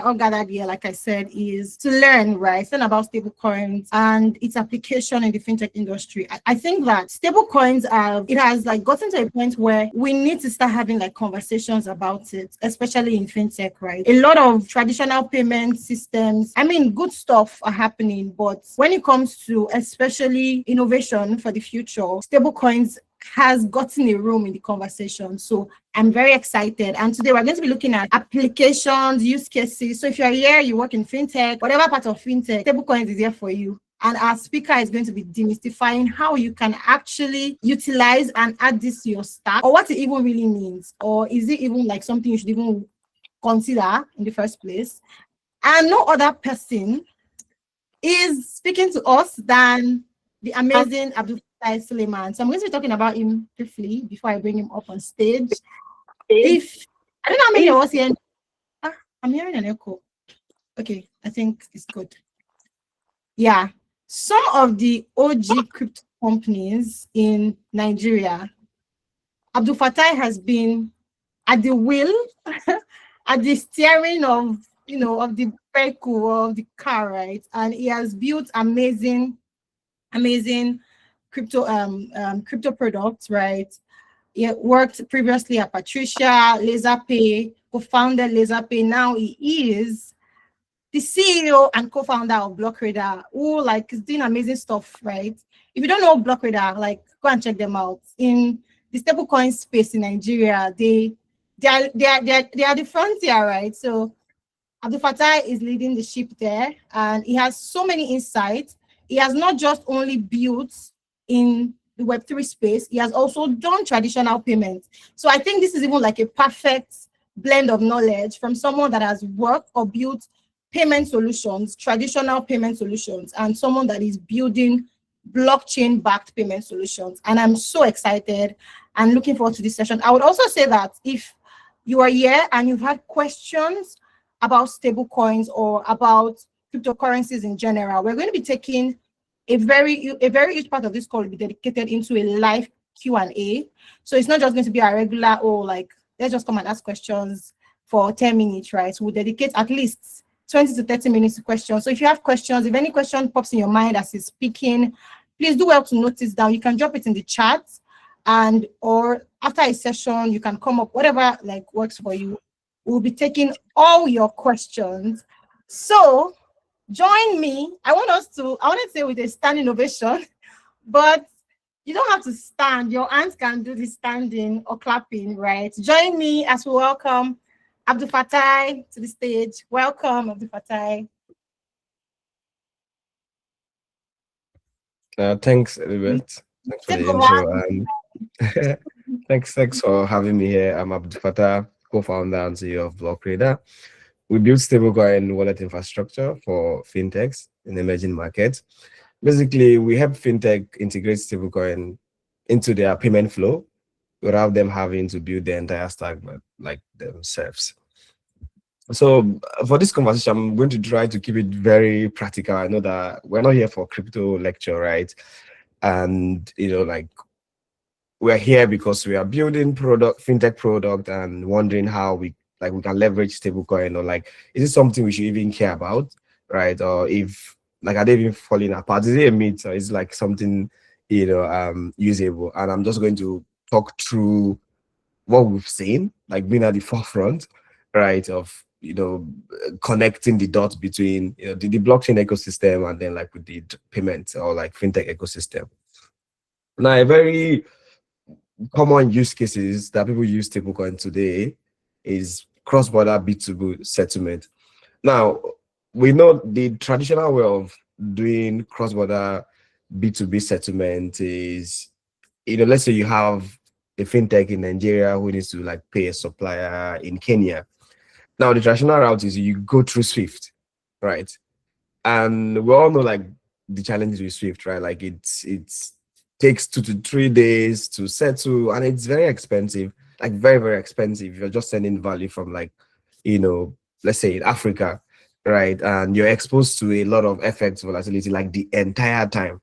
all gathered here, like I said, is to learn, right? Learn about stablecoins and its application in the fintech industry. I think that stablecoins it has like gotten to a point where we need to start having like conversations about it, especially in fintech, right? A lot of traditional payment systems, I mean, good stuff are happening, but when it comes to especially innovation for the future, stablecoins has gotten a room in the conversation. So I'm very excited. And today we're going to be looking at applications, use cases. So if you're here, you work in fintech, whatever part of fintech, stablecoins is here for you. And our speaker is going to be demystifying how you can actually utilize and add this to your stack, or what it even really means, or is it even like something you should even consider in the first place. And no other person is speaking to us than the amazing Abdulfatai Suleiman. So I'm going to be talking about him briefly before I bring him up on stage. If I don't know how many of us here. I'm hearing an echo. Okay, I think it's good. Yeah, some of the OG crypto companies in Nigeria, Abdulfatai has been at the wheel, at the steering of of the vehicle, of the car, right? And he has built amazing crypto products, right? He worked previously at Patricia, LaserPay, co-founded LaserPay. Now he is the CEO and co-founder of BlockRadar, who like is doing amazing stuff, right? If you don't know BlockRadar, like go and check them out. In the stablecoin space in Nigeria, they are the frontier, right? So Abdulfatai is leading the ship there, and he has so many insights. He has not just only built in the Web3 space, he has also done traditional payments. So I think this is even like a perfect blend of knowledge from someone that has worked or built payment solutions, traditional payment solutions, and someone that is building blockchain-backed payment solutions. And I'm so excited and looking forward to this session. I would also say that if you are here and you've had questions about stablecoins or about cryptocurrencies in general, we're going to be taking a very huge part of this call will be dedicated into a live Q&A. So it's not just going to be a regular, like, let's just come and ask questions for 10 minutes, right? So we'll dedicate at least 20 to 30 minutes to questions. So if you have questions, if any question pops in your mind as he's speaking, please do well to note this down. You can drop it in the chat, or after a session, you can come up, whatever like works for you. We'll be taking all your questions. So join me. I want to say with a standing ovation, but you don't have to stand. Your hands can do the standing or clapping, right? Join me as we welcome Abdulfatai to the stage. Welcome, Abdulfatai. Thanks, Elizabeth. Thanks for the intro. Thanks for having me here. I'm Abdulfatai, co-founder and CEO of BlockRadar. We build stablecoin wallet infrastructure for fintechs in emerging markets. Basically, we help fintech integrate stablecoin into their payment flow without them having to build the entire stack like themselves. So for this conversation, I'm going to try to keep it very practical. I know that we're not here for crypto lecture, right? And like we're here because we are building fintech product and wondering how we can leverage stablecoin, or like, is it something we should even care about, right? Or if like, are they even falling apart? Is it a myth, or is it like something usable? And I'm just going to talk through what we've seen, like being at the forefront, right, of connecting the dots between the blockchain ecosystem and then like with the payments or like fintech ecosystem. Now, a very common use cases that people use stablecoin today is cross-border B2B settlement. Now, we know the traditional way of doing cross-border B2B settlement is, let's say you have a fintech in Nigeria who needs to like pay a supplier in Kenya. Now, the traditional route is you go through Swift, right? And we all know like the challenges with Swift, right? Like it takes 2 to 3 days to settle, and it's very expensive, like very, very expensive. You're just sending value from like, let's say in Africa, right? And you're exposed to a lot of FX volatility like the entire time,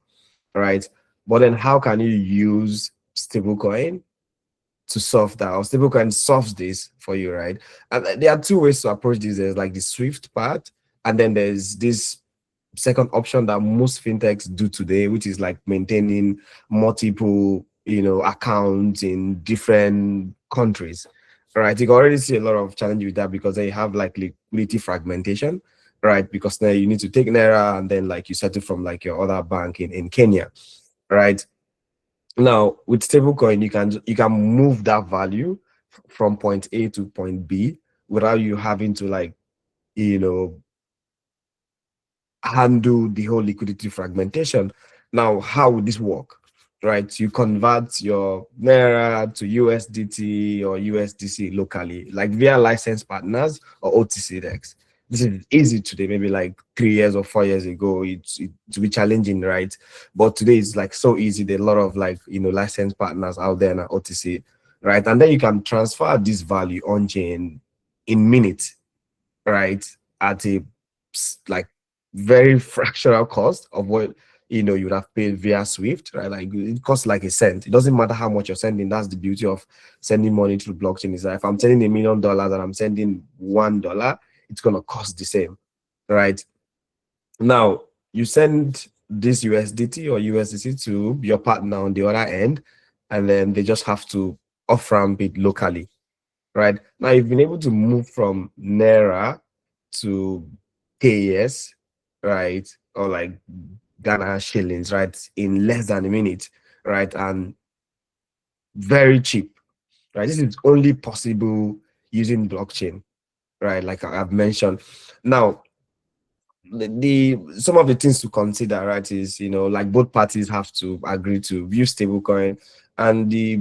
right? But then how can you use stablecoin to solve that, or stablecoin solves this for you, right? And there are two ways to approach this. There's like the Swift part, and then there's this second option that most fintechs do today, which is like maintaining multiple, accounts in different countries. Right, you can already see a lot of challenge with that because they have like liquidity fragmentation, right? Because now you need to take naira and then like you settle from like your other bank in Kenya, right? Now with stablecoin, you can move that value from point A to point B without you having to like, you know handle the whole liquidity fragmentation. Now, how would this work? Right, you convert your naira to USDT or USDC locally, like via licensed partners or OTC decks. This is easy today, maybe like 3 years or 4 years ago, it's be challenging, right? But today it's like so easy. There are a lot of like licensed partners out there in OTC, right? And then you can transfer this value on chain in minutes, right? At a like very fractional cost of what you would have paid via Swift, right? Like it costs like a cent. It doesn't matter how much you're sending. That's the beauty of sending money through blockchain. Is that if I'm sending $1 million and I'm sending $1, it's gonna cost the same, right? Now you send this USDT or USDC to your partner on the other end, and then they just have to off ramp it locally, right? Now you've been able to move from Naira to KS, right? Or like Ghana shillings, right? In less than a minute, right? And very cheap, right? This is only possible using blockchain, right? Like I've mentioned. Now, the some of the things to consider, right, is like both parties have to agree to use stablecoin, and the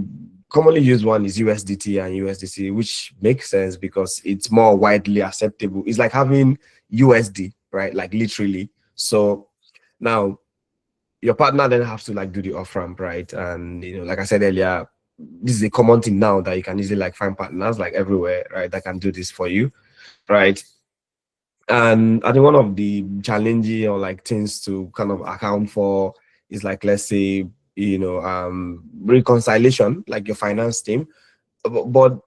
commonly used one is USDT and USDC, which makes sense because it's more widely acceptable. It's like having USD, right? Like literally. So now your partner then have to like do the off ramp, right? And like I said earlier, this is a common thing now that you can easily like find partners like everywhere, right, that can do this for you, right? And I think one of the challenging or like things to kind of account for is like, let's say, reconciliation, like your finance team. But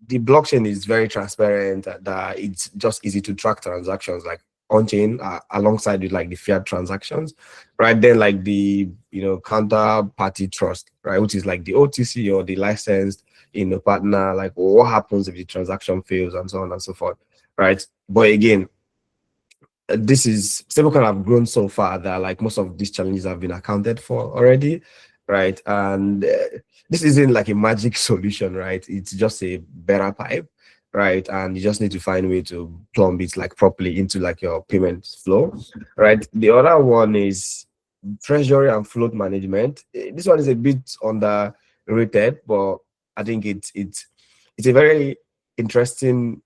the blockchain is very transparent, that it's just easy to track transactions like on chain, alongside with like the fiat transactions, right? Then like the counterparty trust, right, which is like the OTC or the licensed partner, like what happens if the transaction fails and so on and so forth, right? But again, this is stablecoin have grown so far that like most of these challenges have been accounted for already, right? And this isn't like a magic solution, right? It's just a better pipe, right? And you just need to find a way to plumb it like properly into like your payment flow, right? The other one is treasury and float management. This one is a bit underrated, but I think it's a very interesting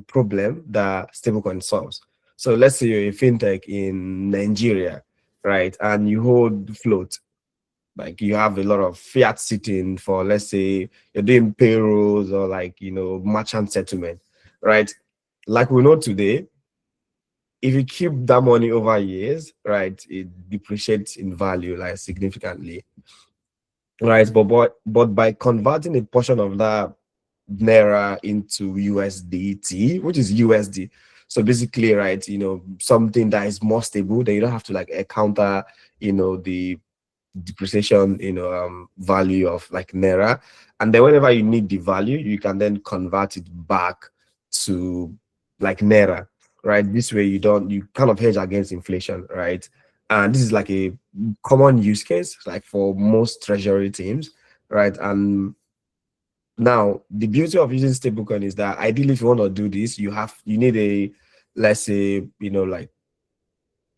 problem that stablecoin solves. So let's say you're a fintech in Nigeria, right? And you hold float. Like you have a lot of fiat sitting for, let's say you're doing payrolls or like, merchant settlement, right? Like we know today, if you keep that money over years, right, it depreciates in value like significantly, right? But by converting a portion of that naira into USDT, which is USD. So basically, right, something that is more stable, then you don't have to like counter, the depreciation, value of like naira. And then whenever you need the value, you can then convert it back to like naira, right? This way you kind of hedge against inflation, right? And this is like a common use case, like for most treasury teams, right? And now, the beauty of using stablecoin is that ideally, if you want to do this, you need a, let's say, like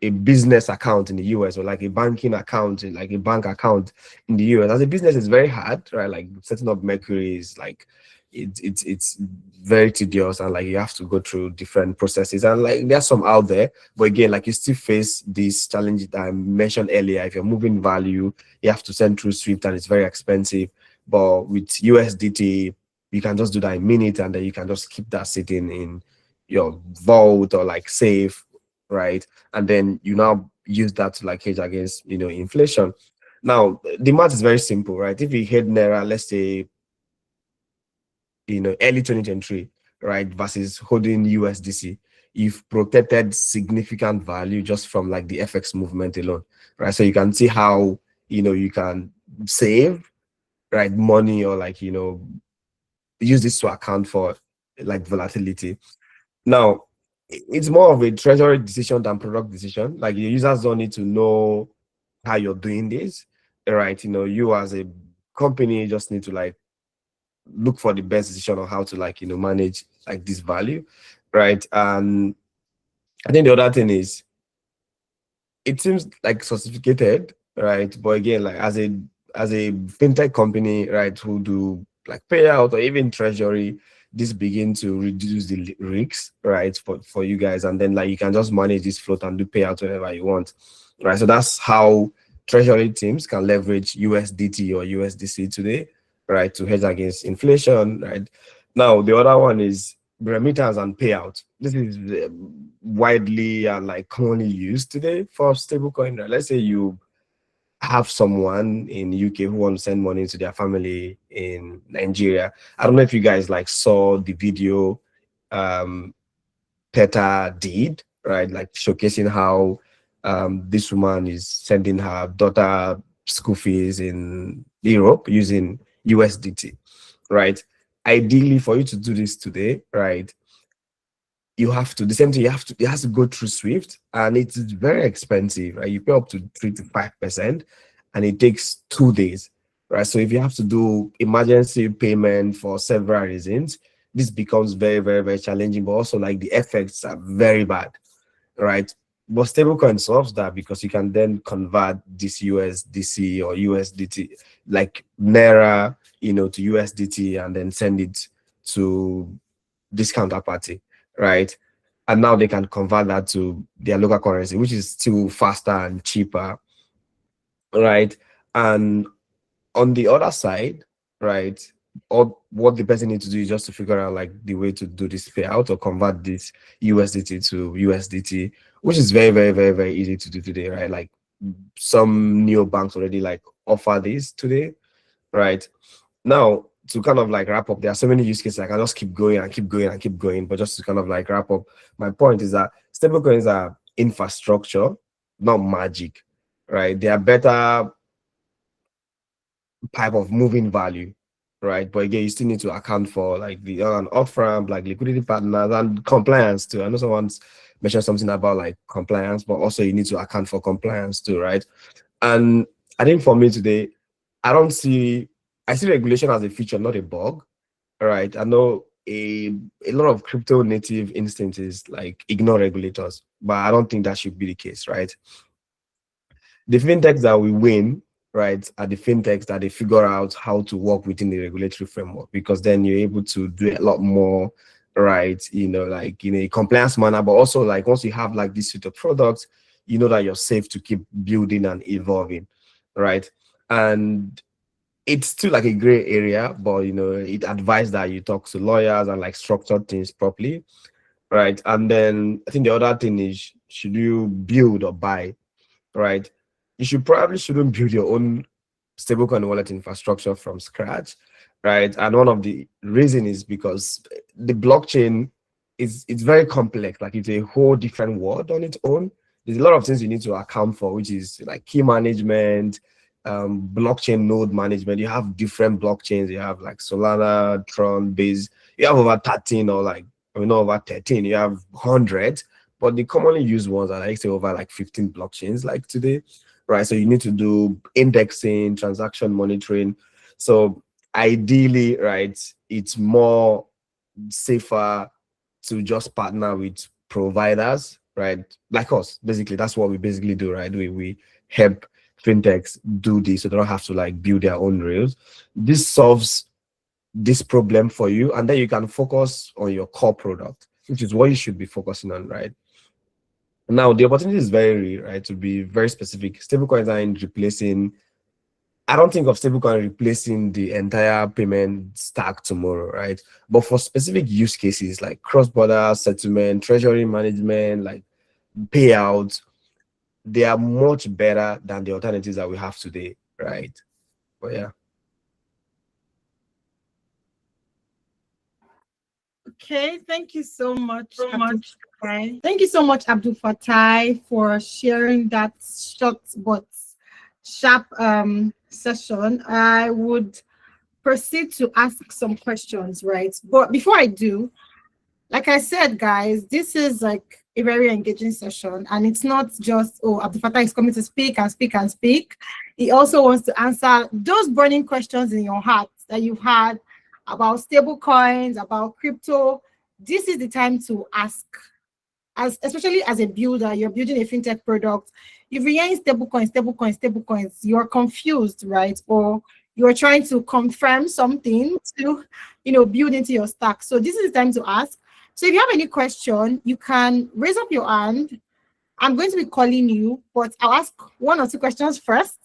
a business account in the US, or like a banking account, like a bank account in the US. As a business, it's very hard, right? Like setting up Mercury is like it's very tedious, and like you have to go through different processes, and like there's some out there, but again, like you still face this challenge that I mentioned earlier. If you're moving value, you have to send through Swift, and it's very expensive. But with USDT, you can just do that in minutes, and then you can just keep that sitting in your vault or like safe, right? And then you now use that to like hedge against inflation. Now the math is very simple, right? If you hit naira, let's say early 2023, right, versus holding USDC, you've protected significant value just from like the FX movement alone, right? So you can see how you can save, right, money, or like use this to account for like volatility. Now, it's more of a treasury decision than product decision. Like, your users don't need to know how you're doing this, right? You as a company just need to like look for the best decision on how to like manage like this value, right? And I think the other thing is, it seems like sophisticated, right? But again, like as a fintech company, right, who do like payout or even treasury, this begin to reduce the risks, right, for you guys, and then like you can just manage this float and do payout whenever you want, right? So that's how treasury teams can leverage USDT or USDC today, right, to hedge against inflation, right? Now the other one is remittance and payout. This is widely and like commonly used today for stablecoin. Right? Let's say you have someone in UK who wants to send money to their family in Nigeria. I don't know if you guys like saw the video um Peta did, right? Like showcasing how this woman is sending her daughter school fees in Europe using USDT, right? Ideally, for you to do this today, right, you have to, the same thing, it has to go through Swift, and it's very expensive, right? You pay up to 3 to 5%, and it takes 2 days, right? So if you have to do emergency payment for several reasons, this becomes very, very, very challenging, but also like the effects are very bad, right? But stablecoin solves that, because you can then convert this USDC or USDT, like Naira, to USDT, and then send it to this counterparty, right? And now they can convert that to their local currency, which is still faster and cheaper, right? And on the other side, right, or what the person needs to do is just to figure out like the way to do this payout or convert this USDT to USDT, which is very, very, very, very easy to do today, right? Like, some neo banks already like offer this today, right? Now, to kind of like wrap up, there are so many use cases. I can just keep going and keep going and keep going. But just to kind of like wrap up, my point is that stablecoins are infrastructure, not magic, right? They are better type of moving value, right? But again, you still need to account for like the on and off ramp, like liquidity partners and compliance too. I know someone's mentioned something about like compliance, but also you need to account for compliance too, right? And I think for me today, I don't see I see regulation as a feature, not a bug. Right. I know a lot of crypto native instances like ignore regulators, but I don't think that should be the case, right? The fintechs that we win, right, are the fintechs that they figure out how to work within the regulatory framework, because then you're able to do a lot more, right, like in a compliance manner, but also like once you have like this suite of products, you know that you're safe to keep building and evolving, right? And it's still like a gray area, but it advised that you talk to lawyers and like structure things properly, right? And then I think the other thing is, should you build or buy, right? You shouldn't build your own stablecoin wallet infrastructure from scratch, right? And one of the reason is because the blockchain it's very complex. Like, it's a whole different world on its own. There's a lot of things you need to account for, which is like key management, blockchain node management. You have different blockchains. You have like Solana, Tron, Base. You have over 13, or like, not over 13. You have hundreds, but the commonly used ones are like say over like 15 blockchains like today, right? So you need to do indexing, transaction monitoring. So ideally, right, it's more safer to just partner with providers, right? Like us, basically. That's what we basically do, right? We help fintechs do this, so they don't have to like build their own rails. This solves this problem for you, and then you can focus on your core product, which is what you should be focusing on, right? Now, the opportunity is very real, right? To be very specific, stablecoins aren't replacing. I don't think of stablecoin replacing the entire payment stack tomorrow, right? But for specific use cases like cross-border settlement, treasury management, like payouts, they are much better than the alternatives that we have today, right? But yeah. Okay, thank you so much, Abdul Fatai. Thank you so much, Abdul Fatai, for sharing that short but sharp session. I would proceed to ask some questions, right? But before I do, like I said, guys, this is like a very engaging session, and it's not just, oh, Abdul Fattah is coming to speak and speak and speak. He also wants to answer those burning questions in your heart that you've had about stable coins, about crypto. This is the time to ask, as especially as a builder, you're building a fintech product. If you're hearing stable coins, you're confused, right? Or you're trying to confirm something to, build into your stack. So this is the time to ask. So if you have any question, you can raise up your hand. I'm going to be calling you, but I'll ask one or two questions first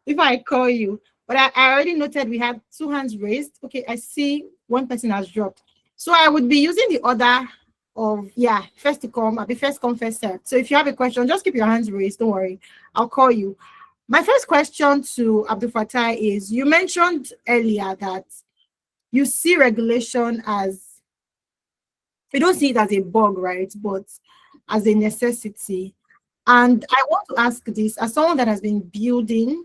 before I call you. But I already noted we have two hands raised. Okay, I see one person has dropped. So I would be using the order of, first to come. I'll be first come, first served. So if you have a question, just keep your hands raised. Don't worry. I'll call you. My first question to Abdul Fatai is, you mentioned earlier that you see regulation as, you don't see it as a bug, right? But as a necessity. And I want to ask this as someone that has been building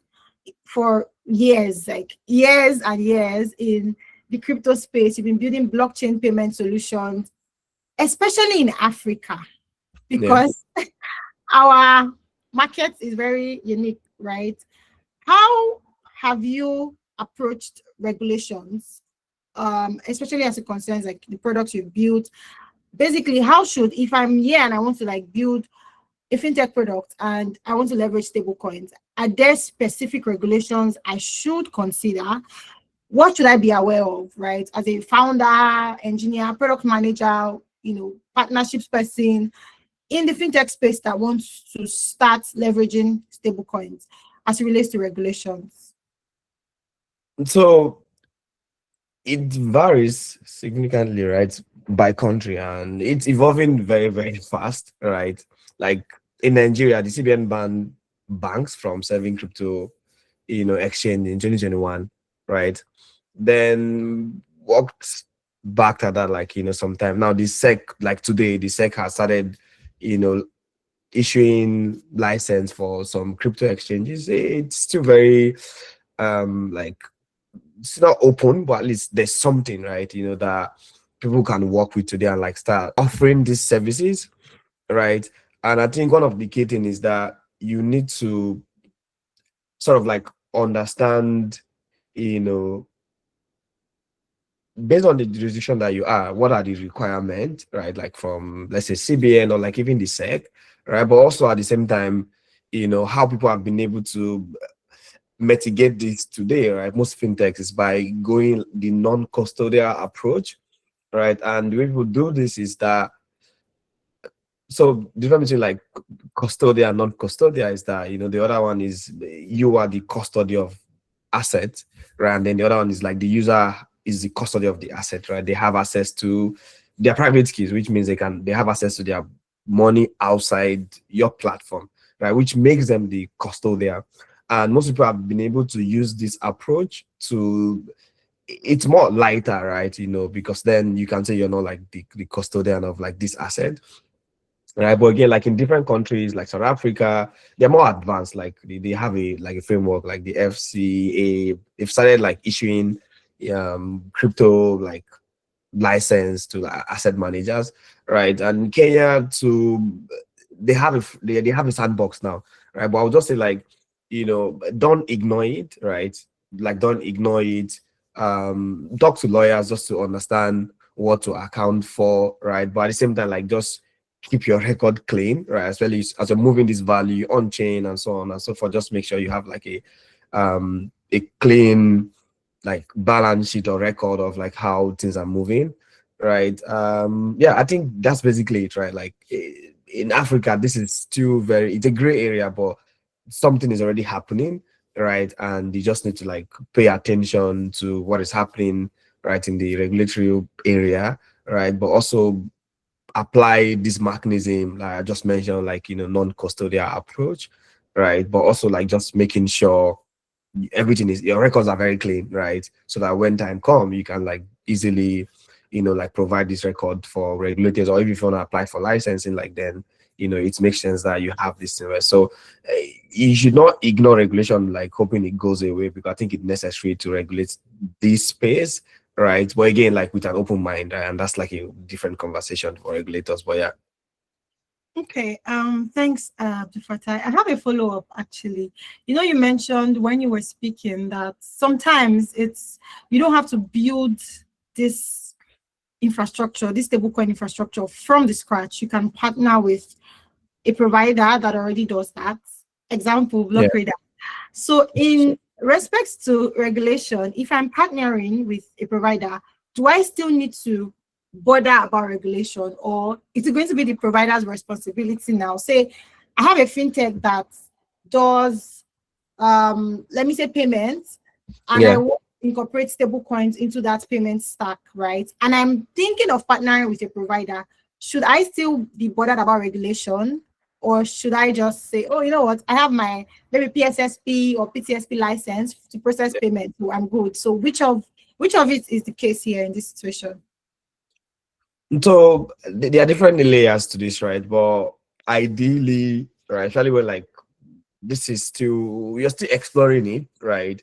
for years, like years and years in the crypto space. You've been building blockchain payment solutions, especially in Africa, Yeah. because our market is very unique, right? How have you approached regulations, especially as it concerns like the products you've built? Basically, how should, if I'm here and I want to like build a fintech product and I want to leverage stable coins, are there specific regulations I should consider? What should I be aware of, right? As a founder, engineer, product manager, partnerships person in the fintech space that wants to start leveraging stable coins as it relates to regulations. So it varies significantly, right, by country, and it's evolving very, very fast, right? Like in Nigeria, the CBN banned banks from serving crypto, exchange in 2021, right? Then walked back to that, like, sometime now. The SEC, like today, the SEC has started, you know, issuing license for some crypto exchanges. It's still very, like, it's not open, but at least there's something, right? That people can work with today and like start offering these services, right? And I think one of the key things is that you need to sort of like understand, you know, based on the jurisdiction that you are, what are the requirements, right? Like from, let's say, CBN or like even the SEC, right? But also at the same time, how people have been able to mitigate this today, right? Most fintechs is by going the non-custodial approach, right? And the way people do this is that, so the difference between like custodial and non-custodial is that, the other one is you are the custody of asset, right? And then the other one is like the user is the custody of the asset, right? They have access to their private keys, which means they have access to their money outside your platform, right? Which makes them the custodian. And most people have been able to use this approach to, it's more lighter, right? Because then you can say you're not like the custodian of like this asset, right? But again, like in different countries like South Africa, they're more advanced. Like they have a framework, like the FCA. They've started like issuing crypto like license to asset managers, right? And Kenya to, they have a sandbox now, right? But I would just say, like, don't ignore it, right? Like, don't ignore it. Talk to lawyers just to understand what to account for, right? But at the same time, like, just keep your record clean, right? As well as you're moving this value on chain and so on and so forth. Just make sure you have like a clean like balance sheet or record of like how things are moving, right? Yeah, I think that's basically it, right? Like in Africa, this is still it's a gray area, but something is already happening, right? And you just need to like pay attention to what is happening, right, in the regulatory area, right? But also apply this mechanism like I just mentioned, like, non-custodial approach, right? But also like just making sure everything is, your records are very clean, right? So that when time comes, you can like easily like provide this record for regulators, or if you want to apply for licensing, like then it makes sense that you have this thing, right? So you should not ignore regulation like hoping it goes away, because I think it's necessary to regulate this space, right? But again, like with an open mind, and that's like a different conversation for regulators. But yeah. Okay, thanks, Abdulfatai. I have a follow-up actually. You mentioned when you were speaking that sometimes you don't have to build this infrastructure, this stablecoin infrastructure from the scratch. You can partner with a provider that already does that. Example, Yeah. Blockradar. So in respects to regulation, if I'm partnering with a provider, do I still need to bother about regulation, or is it going to be the provider's responsibility now? Say I have a fintech that does let me say payments, and I Yeah. want to incorporate stable coins into that payment stack, right? And I'm thinking of partnering with a provider. Should I still be bothered about regulation, or should I just say, oh, you know what, I have my maybe PSSP or PTSP license to process payment, so I'm good? So which of it is the case here in this situation? So there are different layers to this, right? But ideally, right, especially when like this is still, you're still exploring it, right?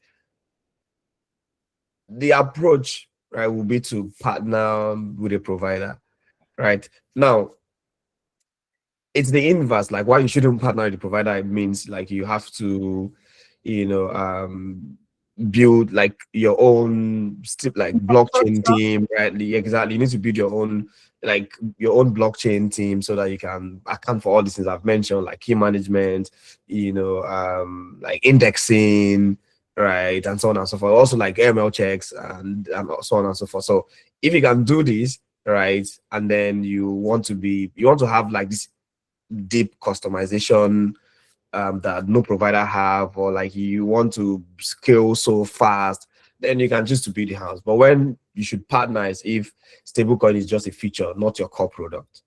The approach, right, will be to partner with a provider, right? Now, it's the inverse. Like, why you shouldn't partner with the provider, it means like you have to, you know, build like your own like blockchain Infrastructure. team, right? Exactly. You need to build your own like your own blockchain team so that you can account for all these things I've mentioned, like key management, like indexing, right, and so on and so forth. Also like AML checks and so on and so forth. So if you can do this, right, and then you want to have like this deep customization that no provider have, or like you want to scale so fast, then you can choose to build the house. But when you should partner is if stablecoin is just a feature, not your core product,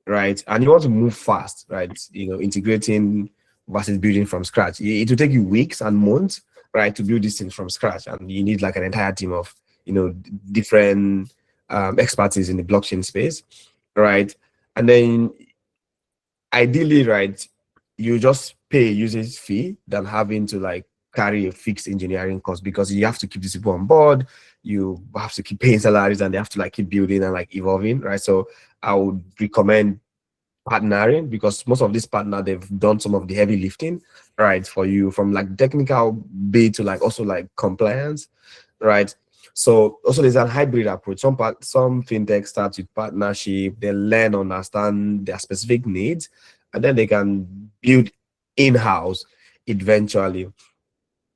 right? And you want to move fast, right? Integrating versus building from scratch. It will take you weeks and months, right, to build these things from scratch, and you need like an entire team of different expertise in the blockchain space, right? And then ideally, right, you just pay a usage fee than having to like carry a fixed engineering cost, because you have to keep these people on board, you have to keep paying salaries, and they have to like keep building and like evolving, right? So I would recommend partnering, because most of these partners, they've done some of the heavy lifting, right, for you, from like technical bit to like also like compliance, right? So also there's a hybrid approach. Some fintech starts with partnership, they learn, understand their specific needs, and then they can build in-house eventually,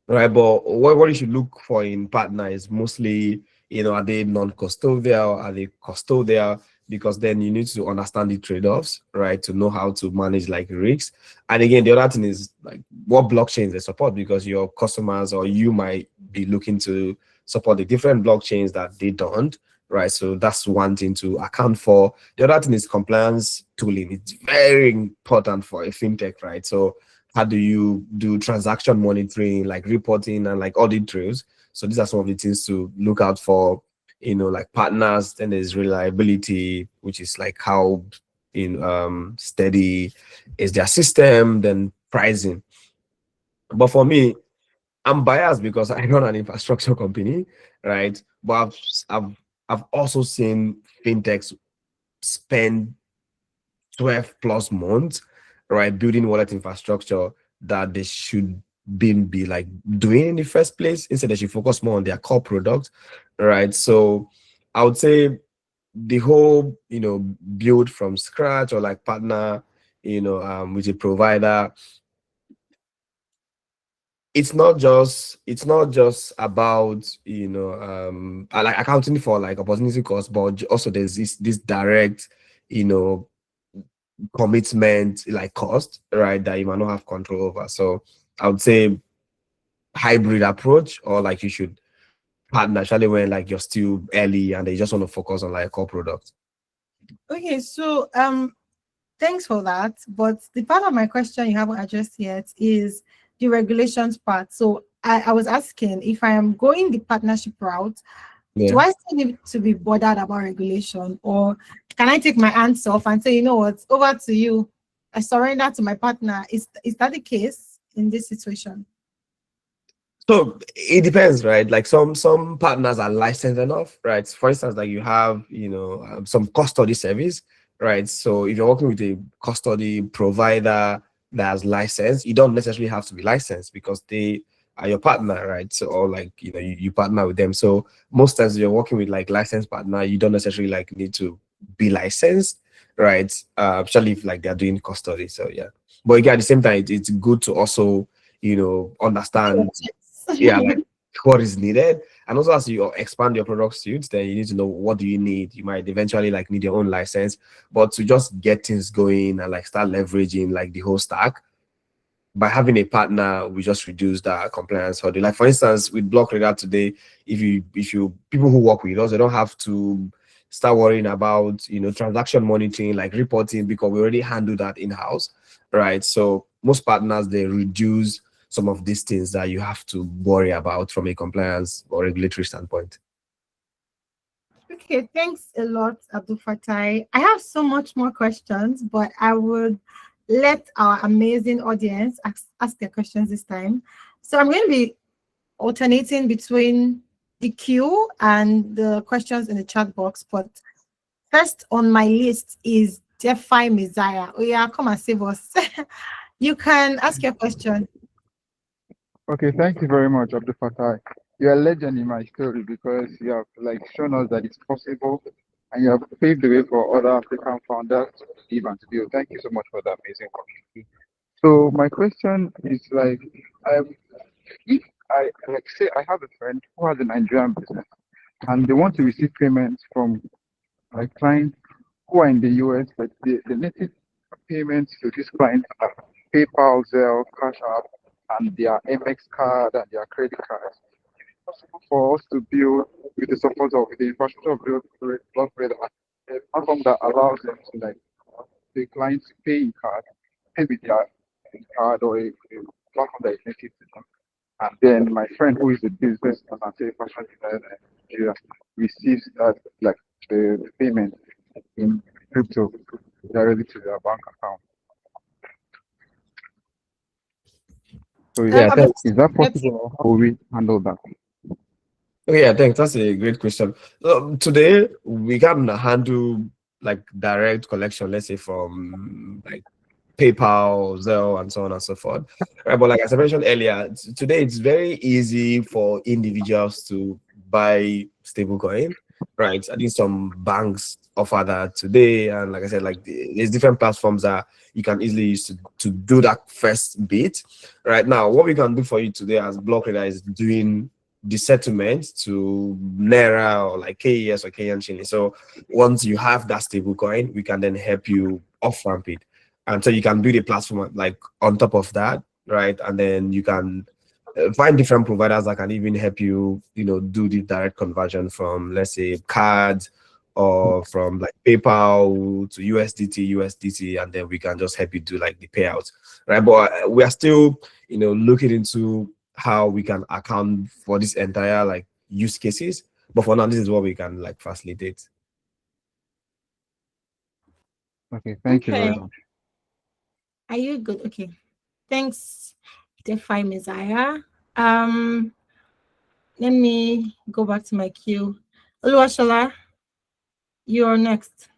right? But what you should look for in partner is mostly, are they non-custodial, are they custodial? Because then you need to understand the trade-offs, right, to know how to manage like risks. And again, the other thing is like what blockchains they support, because your customers or you might be looking to support the different blockchains that they don't, right? So that's one thing to account for. The other thing is compliance tooling. It's very important for a fintech, right? So how do you do transaction monitoring, like reporting and like audit trails? So these are some of the things to look out for, like partners. Then there's reliability, which is like how steady is their system, then pricing. But for me, I'm biased because I run an infrastructure company, right? But I've also seen fintechs spend 12 plus months, right, building wallet infrastructure that they should be like doing in the first place. Instead, they should focus more on their core product, right? So I would say the whole, build from scratch or like partner, with a provider. It's not just about like accounting for like opportunity cost, but also there's this direct, you know commitment like cost, right, that you might not have control over. So I would say hybrid approach, or like you should partner actually when like you're still early and they just want to focus on like a core product. Okay, so thanks for that. But the part of my question you haven't addressed yet is the regulations part. So I was asking, if I am going the partnership route, Do Yeah. I still need to be bothered about regulation, or can I take my hands off and say, you know what, over to you? I surrender to my partner. Is that the case in this situation? So it depends, right? Like some partners are licensed enough, right? For instance, like you have, some custody service, right? So if you're working with a custody provider that has license, you don't necessarily have to be licensed because they are your partner, right? So or like you partner with them. So most times you're working with like licensed partner, you don't necessarily like need to be licensed, right? Especially if like they're doing custody. So yeah, but again, at the same time, it's good to also understand, yeah, like what is needed. And also as you expand your product suite, then you need to know what do you need. You might eventually like need your own license, but to just get things going and like start leveraging like the whole stack, by having a partner, we just reduce that compliance hurdle. Like for instance, with Block Radar today, if you people who work with us, they don't have to start worrying about transaction monitoring, like reporting, because we already handle that in-house, right? So most partners, they reduce some of these things that you have to worry about from a compliance or regulatory standpoint. Okay, thanks a lot, Abdul Fatai. I have so much more questions, but I would let our amazing audience ask their questions this time. So I'm going to be alternating between the queue and the questions in the chat box. But first on my list is DeFi Messiah. Oh yeah, come and save us. You can ask your question. Okay, thank you very much, Abdul Fatai. You're a legend in my story because you have like shown us that it's possible and you have paved the way for other African founders to believe and to do. Thank you so much for that amazing community. So my question is like, um, if I like say I have a friend who has a Nigerian business and they want to receive payments from like clients who are in the US, but the native payments to these clients are PayPal, Zelle, Cash App, and their MX card and their credit cards. It's possible for us to build with the support of the infrastructure of Block Radar, a platform that allows them to like the clients to pay in card, pay with their card or a platform that is native to them. And then my friend who is a business and say fashion designer in Nigeria receives that like the payment in crypto directly to their bank account. So Yeah, Abdul, is that let's possible or how will we handle that? okay, yeah, thanks. That's a great question. Today we can handle like direct collection, let's say from like PayPal, Zelle, and so on and so forth. Right, but like as I mentioned earlier, today it's very easy for individuals to buy stablecoin. Right, I think some banks offer that today, and like I said, like there's different platforms that you can easily use to do that first bit. Right now, what we can do for you today as Block Radar is doing the settlement to Naira or like KES or Kenyan shilling. So once you have that stable coin, we can then help you off ramp it. And so you can build a platform like on top of that, right? And then you can find different providers that can even help you, do the direct conversion from, let's say, cards or from like PayPal to USDT, and then we can just help you do like the payouts, right? But we are still, looking into how we can account for this entire like use cases. But for now, this is what we can like facilitate. Okay, thank you okay. very much. Are you good? Okay. Thanks, DeFi Messiah. Um, Let me go back to my queue. Oluwashola, you're next.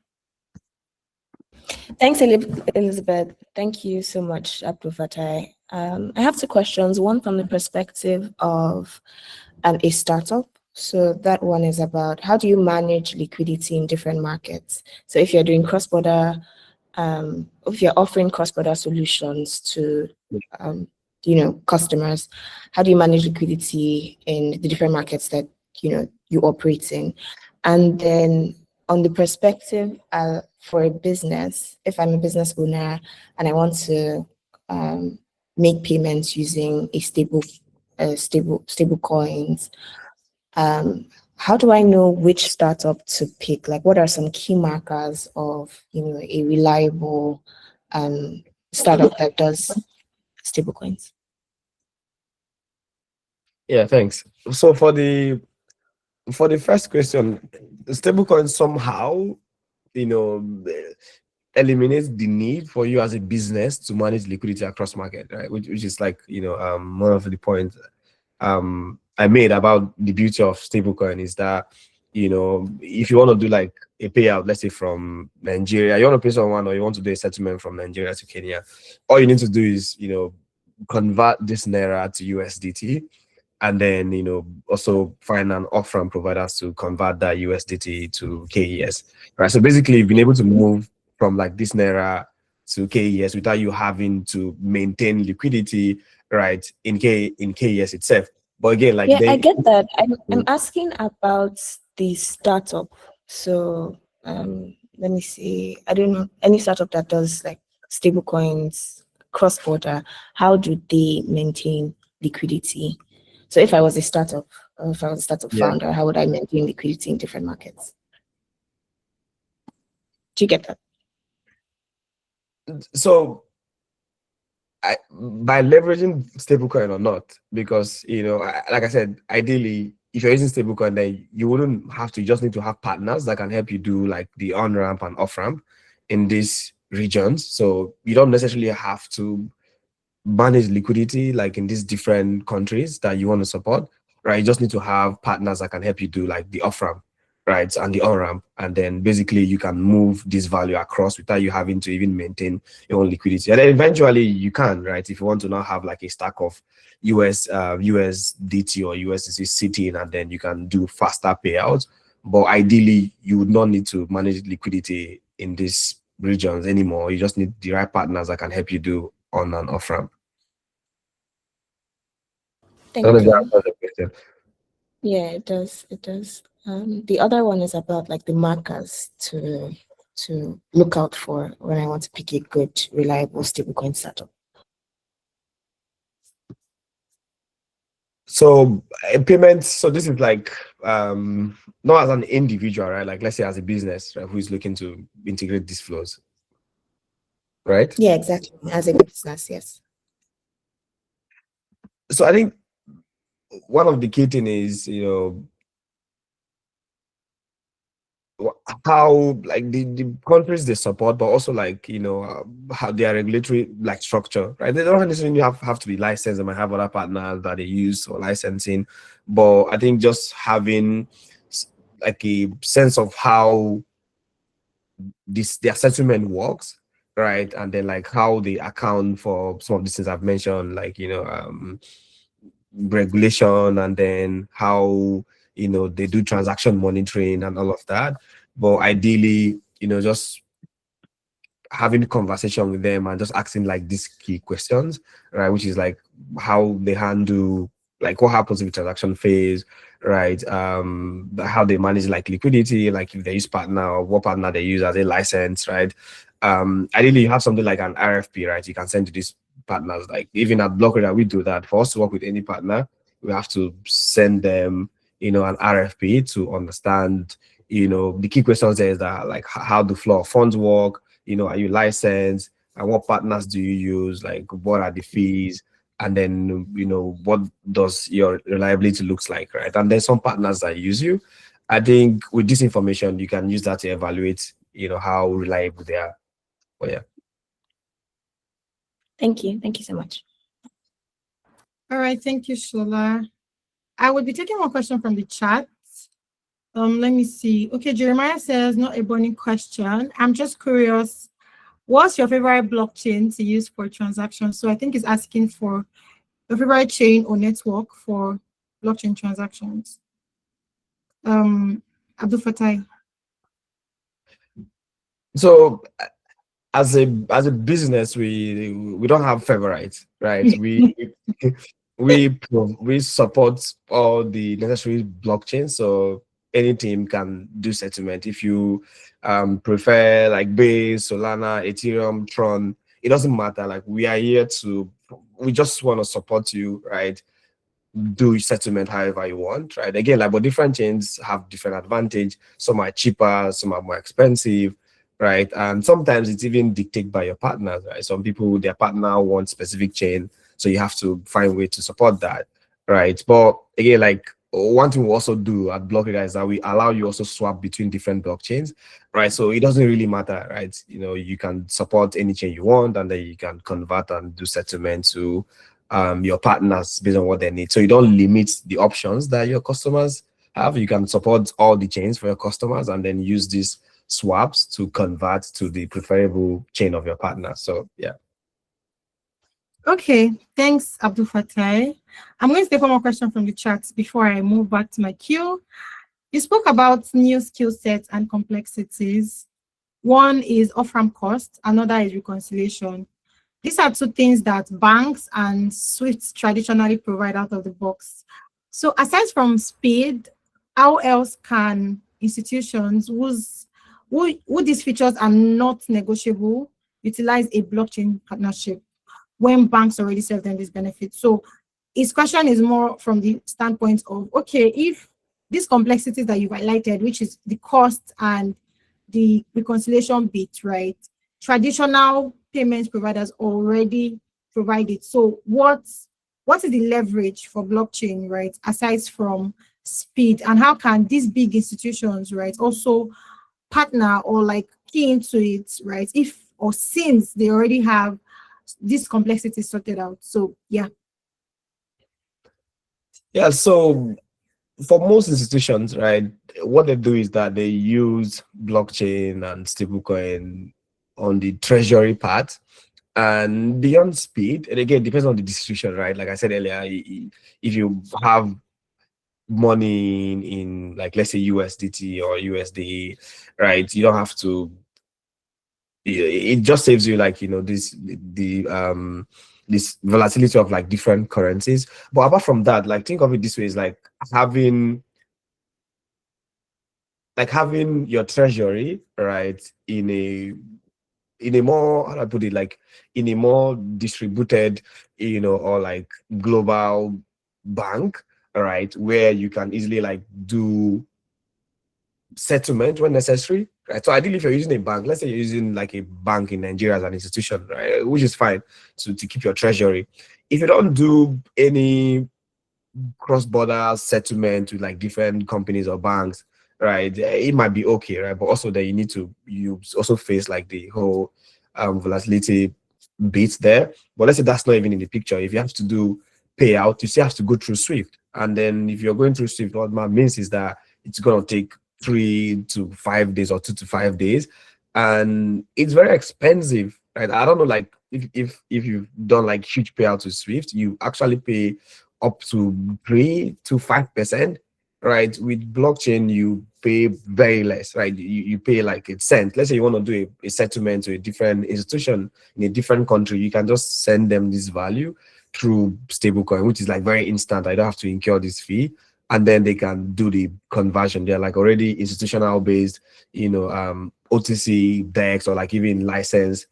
Thanks, Elizabeth. Thank you so much, Abdulfatai. I have two questions. One from the perspective of a startup. So that one is about how do you manage liquidity in different markets? So if you're doing cross-border, if you're offering cross-border solutions to, customers, how do you manage liquidity in the different markets that, you operate in? And then on the perspective for a business, if I'm a business owner and I want to make payments using stable coins, how do I know which startup to pick? Like, what are some key markers of a reliable startup that does stable coins? Yeah, thanks. So for the for the first question, stablecoin somehow, you know, eliminates the need for you as a business to manage liquidity across market, right? Which is like, one of the points I made about the beauty of stablecoin is that, if you want to do like a payout, let's say from Nigeria, you want to pay someone or you want to do a settlement from Nigeria to Kenya, all you need to do is, convert this Naira to USDT, and then, also find an off-ramp providers to convert that USDT to KES, right? So basically, you've been able to move from like this Naira to KES without you having to maintain liquidity, right, in KES itself. But again, like Yeah, I then, get that. I'm asking about the startup. So let me see. I don't know any startup that does like stable coins cross border. How do they maintain liquidity? So if I was a startup, or if I was a startup yeah. founder, how would I maintain liquidity in different markets? Do you get that? So by leveraging stablecoin or not, because like I said, ideally, if you're using stablecoin, then you wouldn't have to. You just need to have partners that can help you do like the on ramp and off ramp in these regions. So you don't necessarily have to manage liquidity like in these different countries that you want to support, right? You just need to have partners that can help you do like the off ramp, right, and the on ramp, and then basically you can move this value across without you having to even maintain your own liquidity. And then eventually you can, right, if you want to now have like a stack of USDT or USDC sitting, and then you can do faster payouts. But ideally, you would not need to manage liquidity in these regions anymore. You just need the right partners that can help you do on and off ramp. Thank I don't know if that you. answers the question. Yeah, it does. It does. The other one is about like the markers to look out for when I want to pick a good, reliable stablecoin startup. So payments. So this is like not as an individual, right? Like let's say as a business, right, who is looking to integrate these flows, right? Yeah, exactly. As a business, yes. So I think one of the key thing is how like the countries they support, but also like how their regulatory like structure, right? They don't necessarily have to be licensed. They might have other partners that they use for licensing, but I think just having like a sense of how their settlement works, right, and then like how they account for some of these things I've mentioned, like regulation, and then how they do transaction monitoring and all of that. But ideally, just having conversation with them and just asking like these key questions, right, which is like how they handle, like what happens if the transaction phase, right, how they manage like liquidity, like if they use partner or what partner they use as a license, right. Ideally you have something like an RFP, right, you can send to these partners. Like even at Blockradar, we do that. For us to work with any partner, we have to send them an RFP to understand the key questions there is that like how the flow of funds work, are you licensed, and what partners do you use, like what are the fees, and then what does your reliability looks like, right? And then some partners that use you, I think with this information you can use that to evaluate how reliable they are. But yeah. Thank you so much. All right, thank you, Shola. I would be taking one question from the chat. Let me see. Okay, Jeremiah says, not a burning question. I'm just curious, what's your favorite blockchain to use for transactions? So I think he's asking for your favorite chain or network for blockchain transactions. Abdulfatai. So as a business, we don't have favorites, right? We support all the necessary blockchains, so any team can do settlement. If you prefer like Base, Solana, Ethereum, Tron, it doesn't matter. Like we are here we just want to support you, right? Do settlement however you want, right? Again, like, but different chains have different advantage. Some are cheaper, some are more expensive, right? And sometimes it's even dictated by your partners, right? Some people, their partner wants specific chain, so you have to find a way to support that, right? But again, like one thing we also do at Blockradar is that we allow you also swap between different blockchains, right? So it doesn't really matter, right? You can support any chain you want, and then you can convert and do settlement to your partners based on what they need. So you don't limit the options that your customers have. You can support all the chains for your customers and then use these swaps to convert to the preferable chain of your partner. So yeah. Okay, thanks, Abdulfatai. I'm going to take one more question from the chat before I move back to my queue. You spoke about new skill sets and complexities. One is off-ramp cost, another is reconciliation. These are two things that banks and SWIFT traditionally provide out of the box. So aside from speed, how else can institutions who these features are not negotiable utilize a blockchain partnership when banks already serve them these benefits? So his question is more from the standpoint of, okay, if these complexities that you've highlighted, which is the cost and the reconciliation bit, right? Traditional payments providers already provide it. So what is the leverage for blockchain, right? Aside from speed, and how can these big institutions, right, also partner or like key into it, right? If or since they already have this complexity sorted out. So yeah. Yeah, so for most institutions, right, what they do is that they use blockchain and stablecoin on the treasury part. And beyond speed, and again, depends on the distribution, right? Like I said earlier, if you have money in like, let's say USDT or USD, right, you don't have to, it just saves you like, this volatility of like different currencies. But apart from that, like think of it this way, is like having your treasury, right, in a more, how do I put it, like in a more distributed, or like global bank, right, where you can easily like do settlement when necessary, right? So ideally, if you're using a bank, let's say you're using like a bank in Nigeria as an institution, right, which is fine to keep your treasury. If you don't do any cross-border settlement with like different companies or banks, right, it might be okay, right? But also that you also face like the whole volatility bit there. But let's say that's not even in the picture. If you have to do payout, you still have to go through Swift. And then if you're going through Swift, what that means is that it's going to take 3 to 5 days or 2 to 5 days. And it's very expensive, right? I don't know, like if you've done like huge payouts with Swift, you actually pay up to 3 to 5%, right? With blockchain, you pay very less, right? You pay like a cent. Let's say you want to do a settlement to a different institution in a different country, you can just send them this value through stablecoin, which is like very instant. I don't have to incur this fee, and then they can do the conversion. They're like already institutional based, OTC DEX or like even license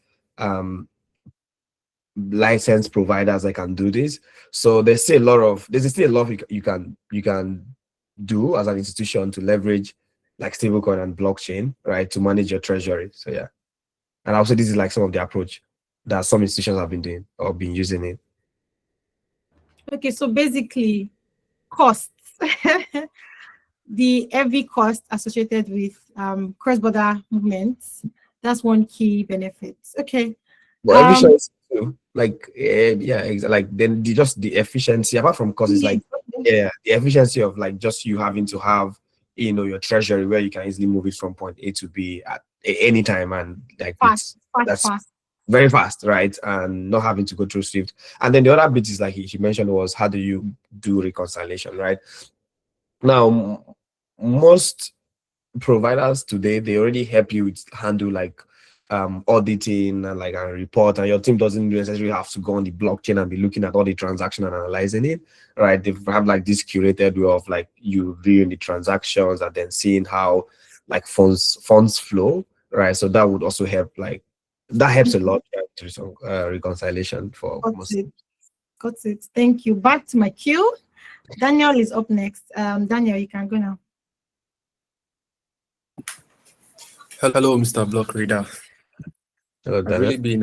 providers that can do this. So there's still a lot you can do as an institution to leverage like stablecoin and blockchain, right, to manage your treasury. So yeah, and also this is like some of the approach that some institutions have been doing or been using it. Okay, so basically costs. The heavy cost associated with cross-border movements. That's one key benefit. Okay. But efficiency too, like like then the efficiency apart from cost is like the efficiency of like just you having to have your treasury where you can easily move it from point A to B at any time, and like fast. Very fast, right? And not having to go through Swift. And then the other bit is like he mentioned was, how do you do reconciliation, right? Now, most providers today, they already help you with handle like auditing and like a report, and your team doesn't necessarily have to go on the blockchain and be looking at all the transaction and analyzing it, right? They have like this curated way of like you viewing the transactions and then seeing how like funds flow, right? So that would also help, like that helps a lot to some reconciliation for most. Got it. Thank you. Back to my queue. Daniel is up next. Daniel, you can go now. Hello, Mr. Blockradar. Hello, I've Daniel. really been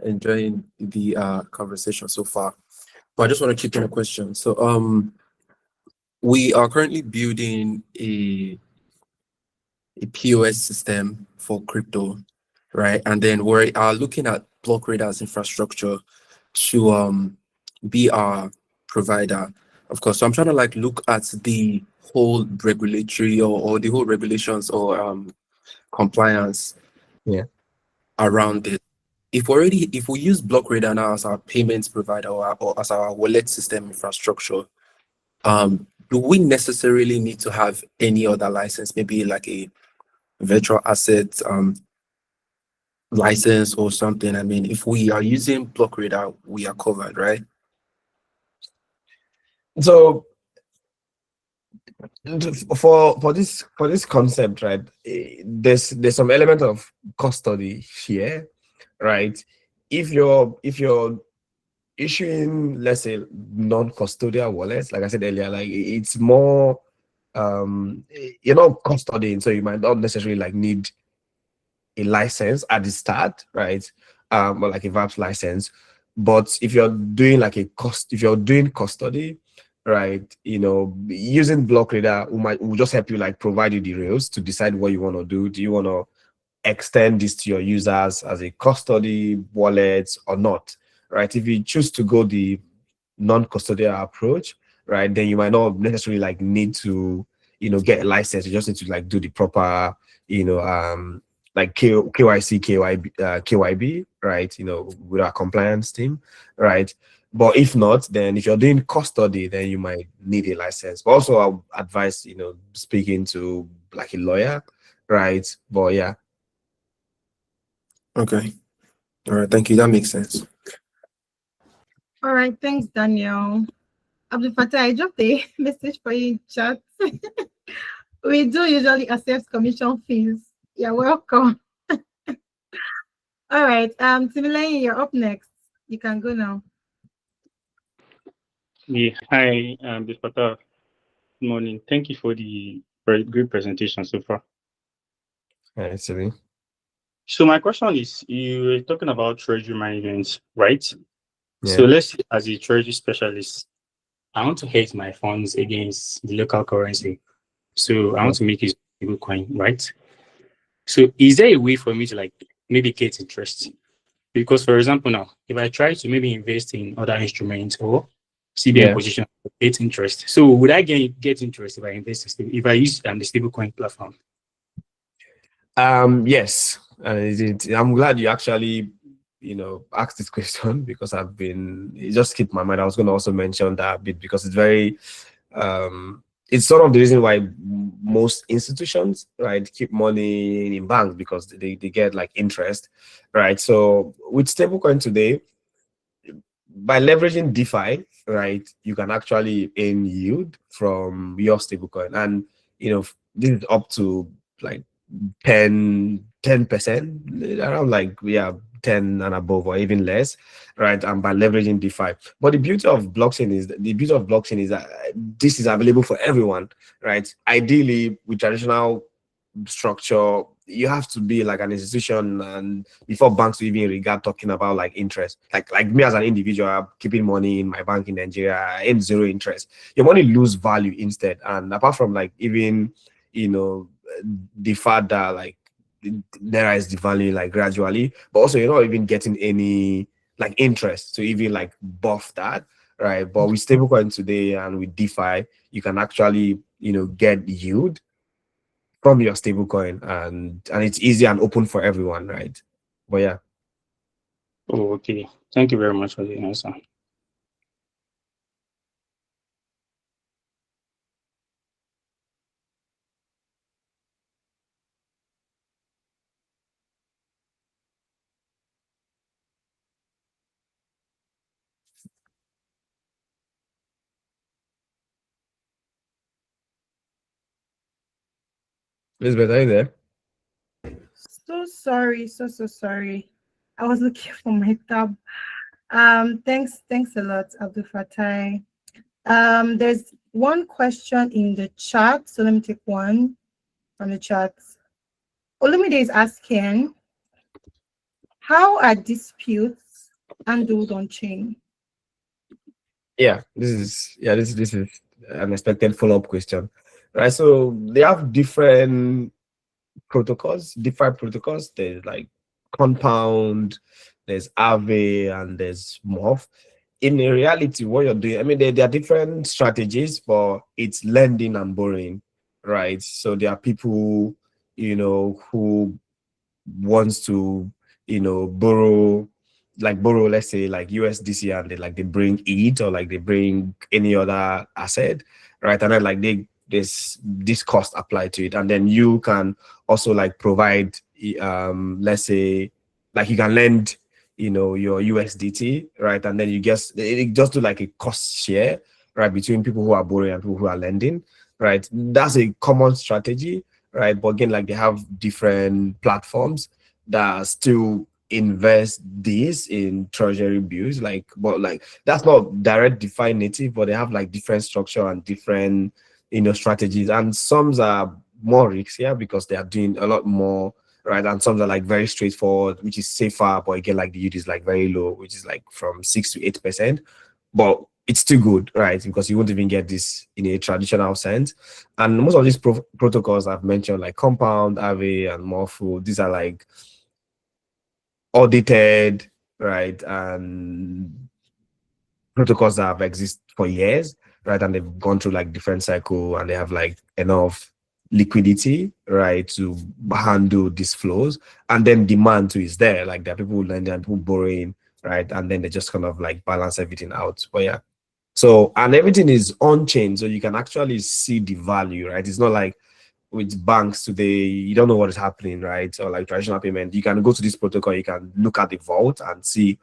enjoying the conversation so far, but I just want to chip in a question. So, we are currently building a POS system for crypto, right? And then we are looking at Blockradar infrastructure to be our provider, of course. So I'm trying to like look at the whole regulatory or the whole regulations or compliance around it. If we use Blockradar now as our payments provider or as our wallet system infrastructure, do we necessarily need to have any other license, maybe like a virtual asset license or something? I mean, if we are using Blockradar, we are covered, right? So for this concept, right, there's some element of custody here, right? If you're issuing, let's say, non-custodial wallets, like I said earlier, like it's more you're not custodying, so you might not necessarily like need a license at the start, right? Or like a VAPS license. But if you're doing like if you're doing custody, right, using Blockradar will just help you like provide you the rails to decide what you want to do. Do you want to extend this to your users as a custody wallet or not, right? If you choose to go the non-custodial approach, right, then you might not necessarily like need to get a license. You just need to like do the proper like KYC, KYB, right, with our compliance team, right? But if not, then if you're doing custody, then you might need a license. But also I'll advise speaking to like a lawyer, right? But yeah. Okay. All right. Thank you. That makes sense. All right, thanks, Daniel. Abdulfatai, I dropped a message for you in chat. We do usually accept commission fees. You're welcome. All right, Timileyin, you're up next. You can go now. Yeah, hi, Abdulfatai. Good morning. Thank you for the very good presentation so far. All right, Sylvie. So my question is, you were talking about treasury management, right? Yeah. So let's say as a treasury specialist, I want to hedge my funds against the local currency. So I want to make it stable coin, right? So is there a way for me to like maybe get interest? Because for example, now, if I try to maybe invest in other instruments or CBN position, get interest. So would I get interest if I invest if I use the stablecoin platform? Yes. I'm glad you actually asked this question because it just skipped my mind. I was going to also mention that bit because it's very it's sort of the reason why most institutions, right, keep money in banks because they get like interest, right? So with stablecoin today, by leveraging DeFi, right, you can actually earn yield from your stablecoin, and this is up to like 10%, around like 10 and above or even less, right? And by leveraging DeFi. But the beauty of blockchain is that this is available for everyone, right? Ideally, with traditional structure, you have to be like an institution, and before banks to even regard talking about like interest, like me as an individual, I'm keeping money in my bank in Nigeria, I earn zero interest. Your money lose value instead. And apart from like even the fact that like there is the value like gradually, but also you're not even getting any like interest to even like buff that, right? But with stablecoin today and with DeFi, you can actually get yield from your stablecoin, and it's easy and open for everyone, right? But yeah. Oh, okay. Thank you very much for the answer. Elizabeth, are you there? So sorry. I was looking for my tab. Thanks a lot, Abdulfatai. There's one question in the chat, so let me take one from the chat. Olumide is asking, how are disputes handled on chain? This is unexpected follow-up question, right? So they have different protocols, different protocols. There's like Compound, there's Aave, and there's Morph. In reality, what you're doing, I mean, there are different strategies, but it's lending and borrowing, right? So there are people, who wants to, borrow, let's say like USDC, and they bring ETH, or like they bring any other asset, right? And then like there's this cost applied to it, and then you can also like provide, let's say, like you can lend, your USDT, right? And then you just do like a cost share, right, between people who are borrowing and people who are lending, right? That's a common strategy, right? But again, like they have different platforms that still invest this in treasury bills, but like that's not direct DeFi native, but they have like different structure and different, strategies, and some are more riskier because they are doing a lot more, right? And some are like very straightforward, which is safer, but again, like the yield is like very low, which is like from 6 to 8%, but it's still good, right? Because you won't even get this in a traditional sense. And most of these protocols I've mentioned, like Compound, Aave, and Morpho, these are like audited, right? And protocols that have existed for years, right? And they've gone through like different cycle, and they have like enough liquidity, right, to handle these flows. And then demand too is there. Like there are people lending and people borrowing, right? And then they just kind of like balance everything out. But yeah. So, and everything is on chain, so you can actually see the value, right? It's not like with banks today, you don't know what is happening, right? Or like traditional payment, you can go to this protocol, you can look at the vault and see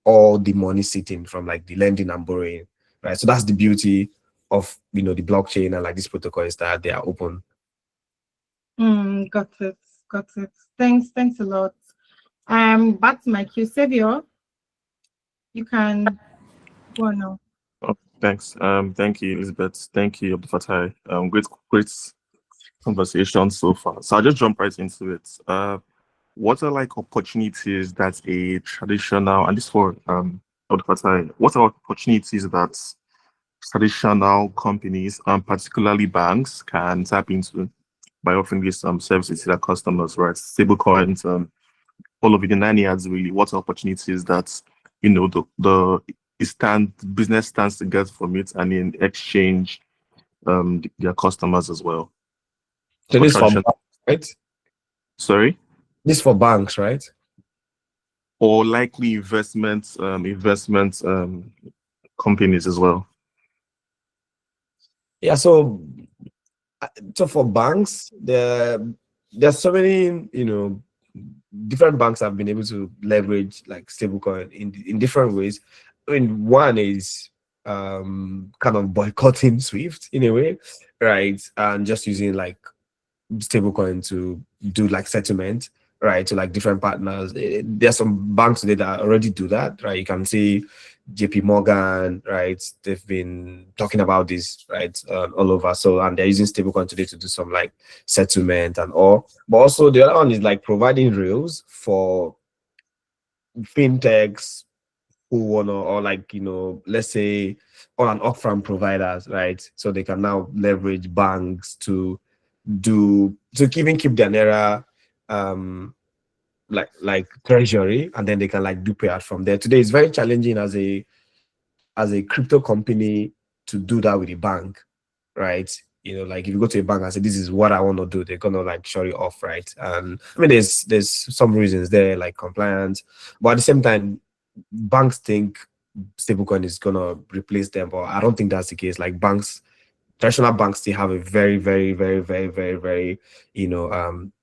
all the money sitting from like the lending and borrowing, right? So that's the beauty of, the blockchain and like this protocol, is that they are open. Got it. Got it. Thanks a lot. Back to my Q, Savior. You can go on now. Oh, thanks. Thank you, Elizabeth. Thank you, Abdulfatai. Great conversation so far. So I'll just jump right into it. What are like opportunities that a traditional, and this for Abdulfatai, what are opportunities that traditional companies, particularly banks, can tap into by offering these services to their customers, right? Stablecoins, all of it, the 9 yards, really. What are opportunities that the business stands to get from it, and in exchange, their customers as well. So this for banks, right? Sorry? This for banks, right? Or likely investment companies as well. Yeah, so for banks, there's so many, different banks have been able to leverage like stablecoin in different ways. I mean, one is kind of boycotting Swift in a way, right? And just using like stablecoin to do like settlement, right, to like different partners. There's some banks today that already do that, right? You can see JP Morgan, right? They've been talking about this, right, all over. So, and they're using stablecoin today to do some like settlement and all. But also the other one is like providing rails for fintechs who wanna, or like, let's say on and off from providers, right? So they can now leverage banks to even keep their Naira like treasury, and then they can like do payout from there. Today it's very challenging as a crypto company to do that with a bank, right? Like if you go to a bank and say this is what I want to do, they're gonna like shut it off, right? And I mean there's some reasons there, like compliance, but at the same time banks think stablecoin is gonna replace them, but I don't think that's the case. Like traditional banks still have a very, very, very, very, very, very,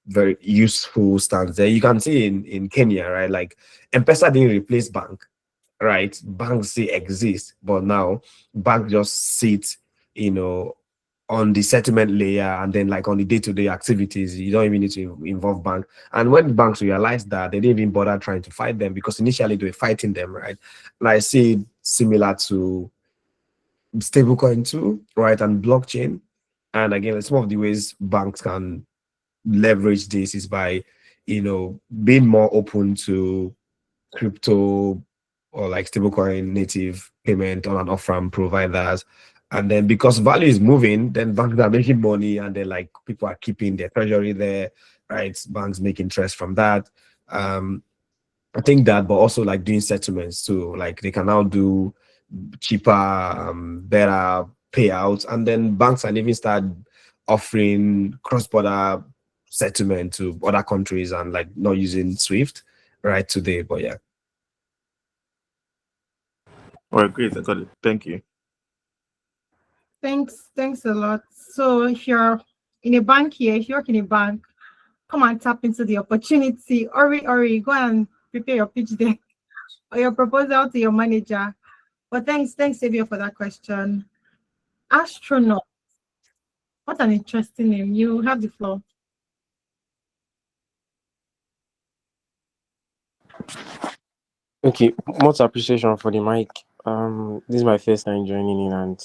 very useful stance there. You can see in Kenya, right? Like M-Pesa didn't replace bank, right? Banks still exist, but now bank just sit, on the settlement layer, and then like on the day-to-day activities, you don't even need to involve bank. And when banks realized that, they didn't even bother trying to fight them, because initially they were fighting them, right? And I see it similar to stablecoin too, right, and blockchain. And again, some of the ways banks can leverage this is by, being more open to crypto or like stablecoin native payment on and off from providers, And then because value is moving, then banks are making money, and then like people are keeping their treasury there, right? Banks make interest from that. I think that, but also like doing settlements too. Like they can now do cheaper, better payouts, and then banks can even start offering cross-border settlement to other countries and like not using Swift right today. But yeah. All right, great. I got it. Thank you. Thanks a lot. So if you're in a bank here, if you work in a bank, come and tap into the opportunity. Ori, go and prepare your pitch deck or your proposal to your manager. But thanks, Xavier, for that question. Astronaut. What an interesting name. You have the floor. Okay, much appreciation for the mic. This is my first time joining in, and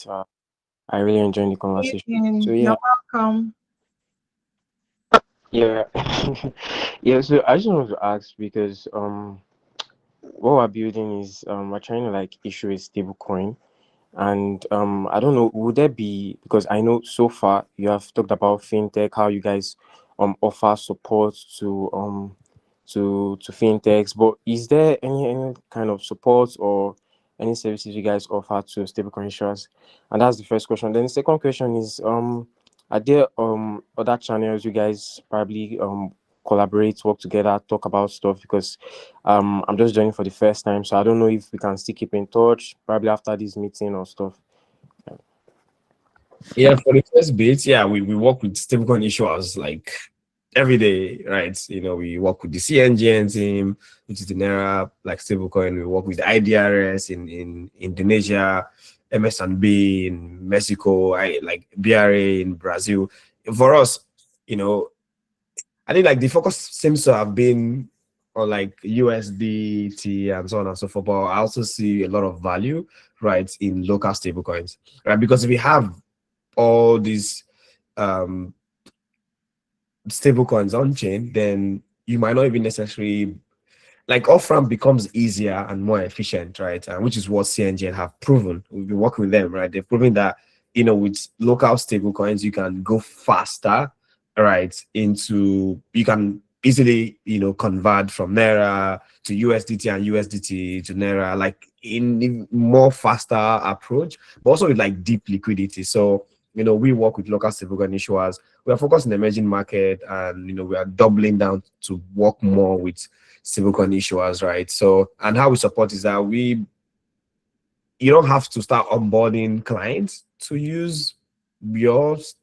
I really enjoyed the conversation. So yeah, You're welcome. yeah, yeah. So I just wanted to ask because what we're building is we're trying to like issue a stable coin, and I don't know, would there be, because I know so far you have talked about fintech, how you guys offer support to fintechs, but is there any kind of support or any services you guys offer to stablecoin issuers? And that's the first question. Then the second question is are there other channels you guys probably collaborate, work together, talk about stuff? Because I'm just joining for the first time, so I don't know if we can still keep in touch probably after this meeting or stuff. Yeah, for the first bit, yeah, we work with stablecoin issuers like every day, right? You know, we work with the CNGN team, which is the Naira like stablecoin. We work with the IDRS in Indonesia, MS&B in Mexico, I like BRA in Brazil. For us, you know, I think like the focus seems to have been on like USDT and so on and so forth. But I also see a lot of value, right, in local stablecoins, right? Because if we have all these stable coins on chain, then you might not even necessarily like off ramp becomes easier and more efficient, right? Which is what CNGN have proven. We've been working with them, right? They've proven that with local stable coins you can go faster, right? You can easily convert from Naira to USDT and USDT to Naira, like in more faster approach, but also with like deep liquidity. So we work with local stablecoin issuers. We are focused on the emerging market, and we are doubling down to work more with stablecoin issuers, right? So, and how we support is that you don't have to start onboarding clients to use yours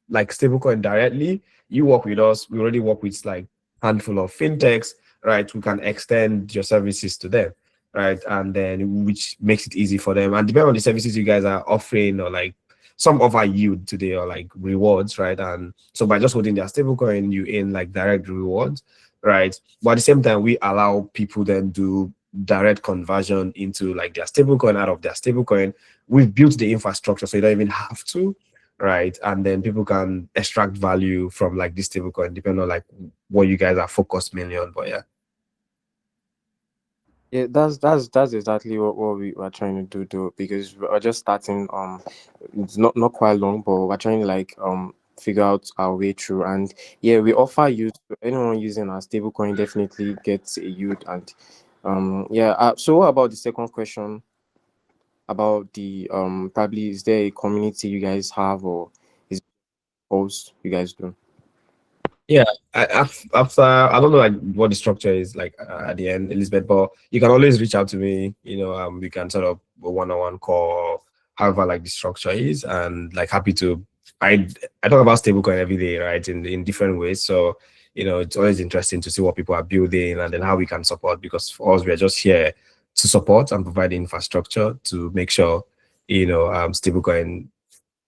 like stablecoin directly. You work with us. We already work with like handful of fintechs, right? We can extend your services to them, right? And then which makes it easy for them. And depending on the services you guys are offering, or like some offer yield today or like rewards, right? And so by just holding their stablecoin, you earn like direct rewards, right? But at the same time, we allow people then do direct conversion into like their stablecoin out of their stablecoin. We've built the infrastructure so you don't even have to, right? And then people can extract value from like this stablecoin depending on like what you guys are focused mainly on. But yeah. Yeah, that's exactly what we were trying to do though, because we're just starting. It's not quite long, but we're trying to like figure out our way through. And yeah, we offer use to anyone using our stablecoin definitely gets a yield. And yeah. So what about the second question about the probably, is there a community you guys have, or is it posts you guys do? Yeah, after I don't know like what the structure is like at the end, Elizabeth, but you can always reach out to me. We can sort of a one-on-one call, however like the structure is, and like happy to. I talk about stablecoin every day, right? In different ways, so it's always interesting to see what people are building and then how we can support. Because for us, we are just here to support and provide the infrastructure to make sure stablecoin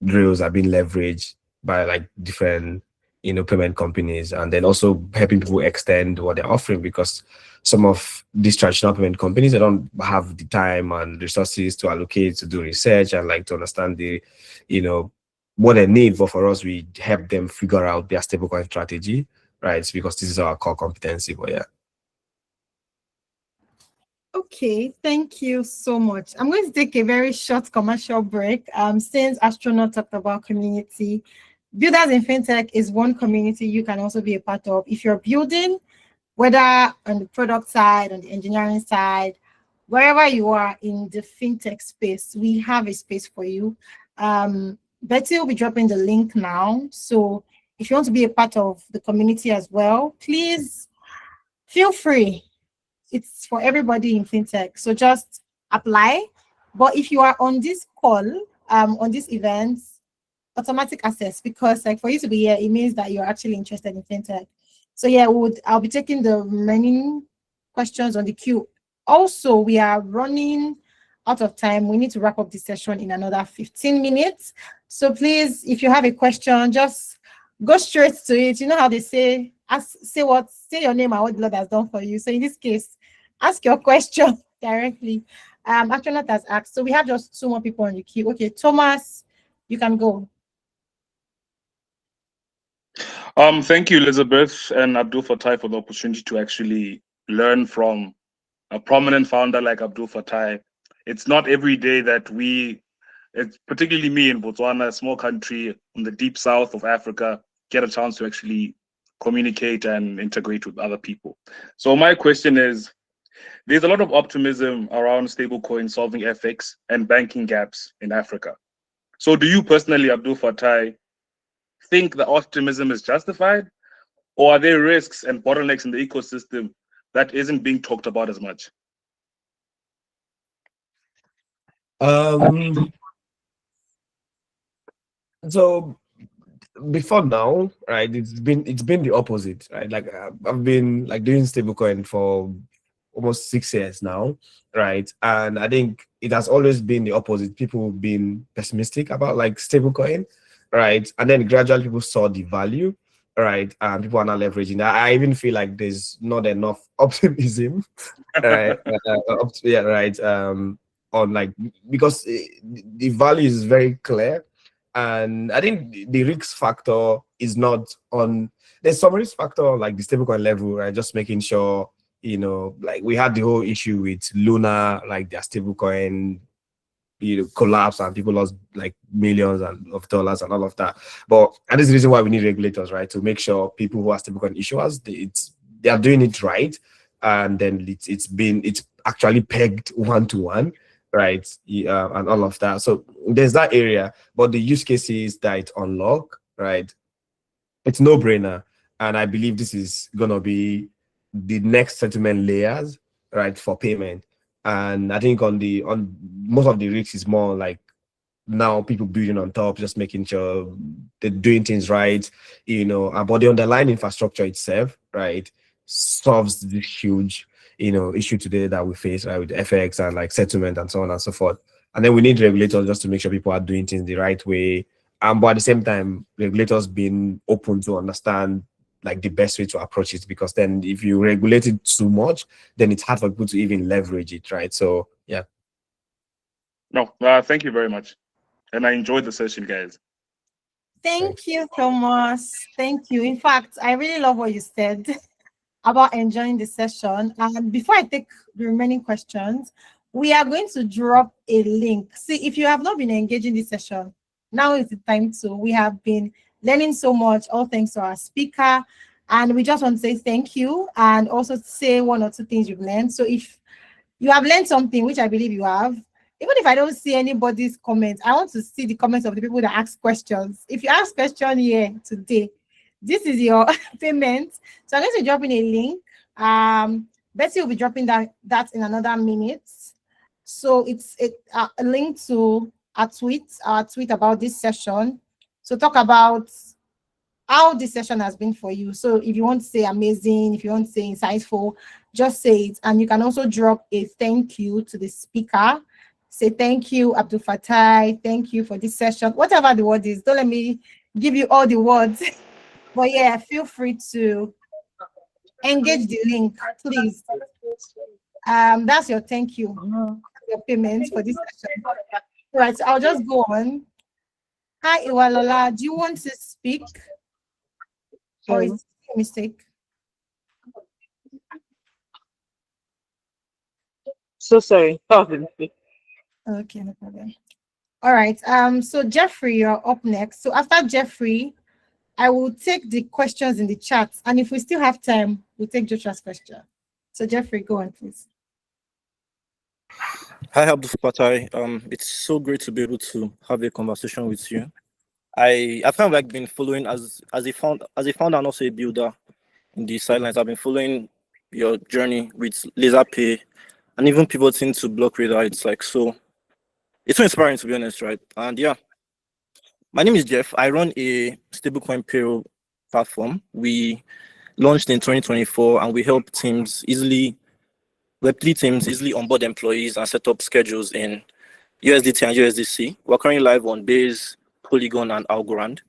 rails are being leveraged by like different payment companies, and then also helping people extend what they're offering, because some of these traditional payment companies, they don't have the time and resources to allocate to do research and like to understand the what they need. But for us, we help them figure out their stablecoin strategy, right? Because this is our core competency. But yeah. Okay, thank you so much. I'm going to take a very short commercial break. Since Astronaut talked about community, Builders in FinTech is one community you can also be a part of. If you're building, whether on the product side, on the engineering side, wherever you are in the FinTech space, we have a space for you. Betty will be dropping the link now. So if you want to be a part of the community as well, please feel free. It's for everybody in FinTech. So just apply. But if you are on this call, on this event, automatic access, because like for you to be here, it means that you're actually interested in FinTech. So yeah, I'll be taking the remaining questions on the queue. Also, we are running out of time. We need to wrap up this session in another 15 minutes. So please, if you have a question, just go straight to it. You know how they say, say your name and what the Lord has done for you. So in this case, ask your question directly. Astronaut has asked. So we have just 2 more people on the queue. Okay, Thomas, you can go. Thank you, Elizabeth and Abdulfatai, for the opportunity to actually learn from a prominent founder like Abdulfatai. It's not every day that it's particularly me in Botswana, a small country in the deep south of Africa, get a chance to actually communicate and integrate with other people. So my question is, there's a lot of optimism around stablecoin solving FX and banking gaps in Africa. So do you personally, Abdulfatai, think the optimism is justified, or are there risks and bottlenecks in the ecosystem that isn't being talked about as much? So before now, right, it's been the opposite, right? Like I've been like doing stablecoin for almost 6 years now, right? And I think it has always been the opposite. People been pessimistic about like stablecoin, right? And then gradually people saw the value, right? And people are now leveraging that. I even feel like there's not enough optimism, right? Yeah, right. On like, because the value is very clear, and I think the risk factor is not on. There's some risk factor like the stablecoin level, right? Just making sure, like we had the whole issue with Luna, like their stablecoin, collapse, and people lost like millions of dollars and all of that. But and this is the reason why we need regulators, right? To make sure people who are stablecoin issuers, they are doing it right, and then it's actually pegged 1-to-1, right? And all of that. So there's that area, but the use cases that it unlock, right? It's no brainer, and I believe this is gonna be the next settlement layers, right, for payment. And I think on most of the risks is more like now people building on top, just making sure they're doing things right, but the underlying infrastructure itself, right, solves this huge, issue today that we face, right, with FX and like settlement and so on and so forth. And then we need regulators just to make sure people are doing things the right way. But at the same time, regulators being open to understand like the best way to approach it, because then if you regulate it too much, then it's hard for people to even leverage it, right? So yeah. No, thank you very much. And I enjoyed the session, guys. Thank you, Thomas. Thank you. In fact, I really love what you said about enjoying the session. And before I take the remaining questions, we are going to drop a link. See, if you have not been engaging this session, now is the time to. We have been learning so much, all thanks to our speaker. And we just want to say thank you and also say 1 or 2 things you've learned. So if you have learned something, which I believe you have, even if I don't see anybody's comments, I want to see the comments of the people that ask questions. If you ask question here today, this is your payment. So I'm going to drop in a link. Betty will be dropping that in another minute. So it's a link to our tweet about this session. So talk about how this session has been for you. So if you want to say amazing, if you want to say insightful, just say it. And you can also drop a thank you to the speaker. Say thank you, Abdulfatai. Thank you for this session. Whatever the word is, don't let me give you all the words. But yeah, feel free to engage the link, please. That's your thank you, your payment for this session. All right, so I'll just go on. Hi, Iwalola. Do you want to speak? Or is it a mistake? So sorry. That was a mistake. Okay, no problem. All right. So Jeffrey, you're up next. So after Jeffrey, I will take the questions in the chat, and if we still have time, we'll take Joshua's question. So Jeffrey, go on, please. Hi, Abdulfatai. It's so great to be able to have a conversation with you. I've kind of like been following as a founder and also a builder in the sidelines. I've been following your journey with LaserPay and even pivoting to block radar. It's so inspiring, to be honest, right? And yeah, my name is Jeff. I run a stablecoin payroll platform. We launched in 2024 and we help teams easily, Web3 teams easily onboard employees and set up schedules in USDT and USDC. We're currently live on Base, Polygon, and Algorand.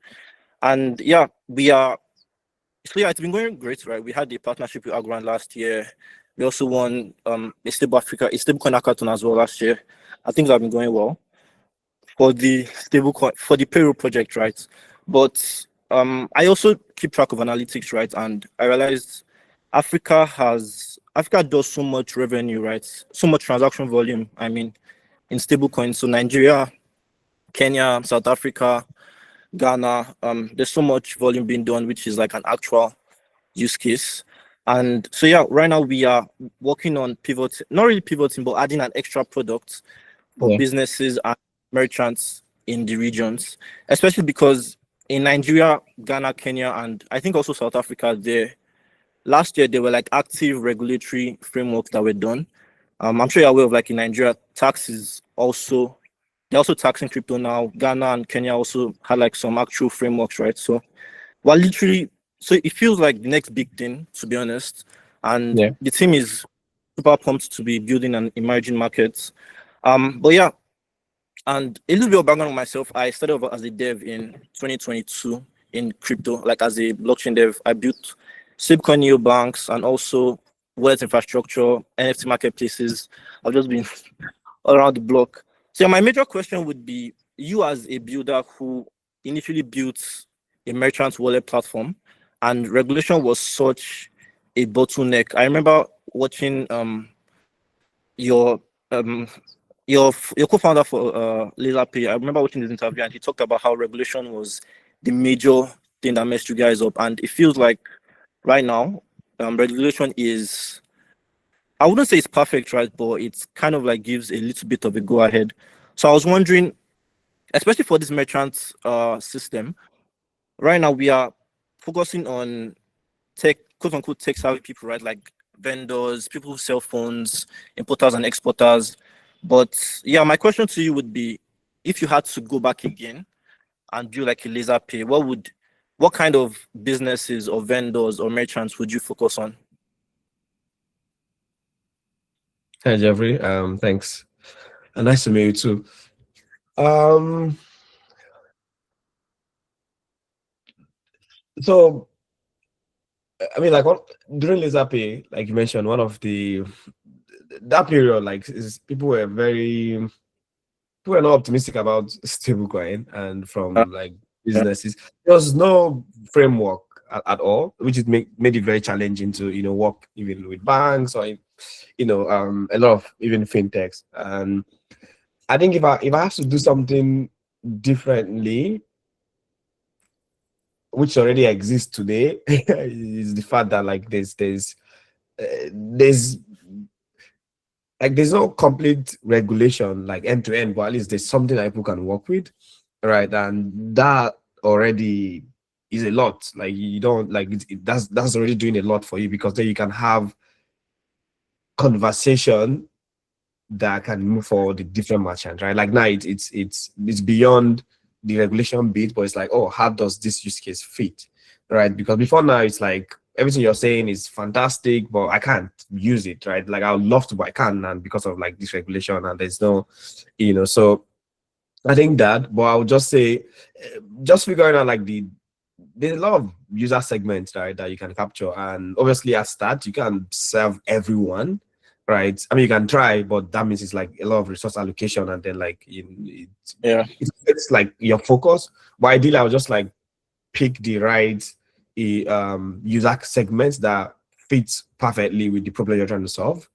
And yeah, it's been going great, right? We had a partnership with Algorand last year. We also won a stablecoin hackathon as well last year. I think have been going well for the payroll project, right? But I also keep track of analytics, right? And I realized Africa does so much revenue, right? So much transaction volume, I mean, in stablecoins. So Nigeria, Kenya, South Africa, Ghana, there's so much volume being done, which is like an actual use case. And so yeah, right now we are working on not really pivoting, but adding an extra product for businesses and merchants in the regions, especially because in Nigeria, Ghana, Kenya, and I think also South Africa, last year there were like active regulatory frameworks that were done. I'm sure you're aware of, like, in Nigeria, they're also taxing crypto now. Ghana and Kenya also had like some actual frameworks, right? So it feels like the next big thing, to be honest. And the team is super pumped to be building an emerging market. But yeah, and a little bit of background on myself. I started off as a dev in 2022 in crypto, like as a blockchain dev. I built stablecoin neobanks and also wallet infrastructure, NFT marketplaces. I've just been all around the block. So my major question would be, you as a builder who initially built a merchant wallet platform, and regulation was such a bottleneck. I remember watching your co-founder for LaserPay. I remember watching this interview, and he talked about how regulation was the major thing that messed you guys up. And it feels like right now, regulation is, I wouldn't say it's perfect, right? But it's kind of like gives a little bit of a go ahead. So I was wondering, especially for this merchant system, right now we are focusing on tech, quote unquote, tech savvy people, right? Like vendors, people who sell phones, importers and exporters. But yeah, my question to you would be, if you had to go back again and do like a LaserPay, what kind of businesses or vendors or merchants would you focus on? Hi, Jeffrey. Thanks. And nice to meet you too. So, I mean, like during LaserPay, like you mentioned, one of that period, like, people were not optimistic about stablecoin, and from like businesses, there was no framework at all, which is made it very challenging to work even with banks or a lot of even fintechs. And I think if I have to do something differently, which already exists today, is the fact that like there's no complete regulation like end to end, but at least there's something that people can work with, right? And that already is a lot. Like, you don't like that's already doing a lot for you, because then you can have conversation that can move forward the different merchants, right? Like now it's beyond the regulation bit, but it's like, oh, how does this use case fit, right? Because before now it's like everything you're saying is fantastic, but I can't use it, right? Like I would love to, but I can't, and because of like this regulation, and there's no, so I think that, but I would just say, just figuring out like there's a lot of user segments, right, that you can capture, and obviously at start you can serve everyone, right? I mean, you can try, but that means it's like a lot of resource allocation, and then like it's like your focus. But ideally, I would just like pick the right user segments that fits perfectly with the problem you're trying to solve,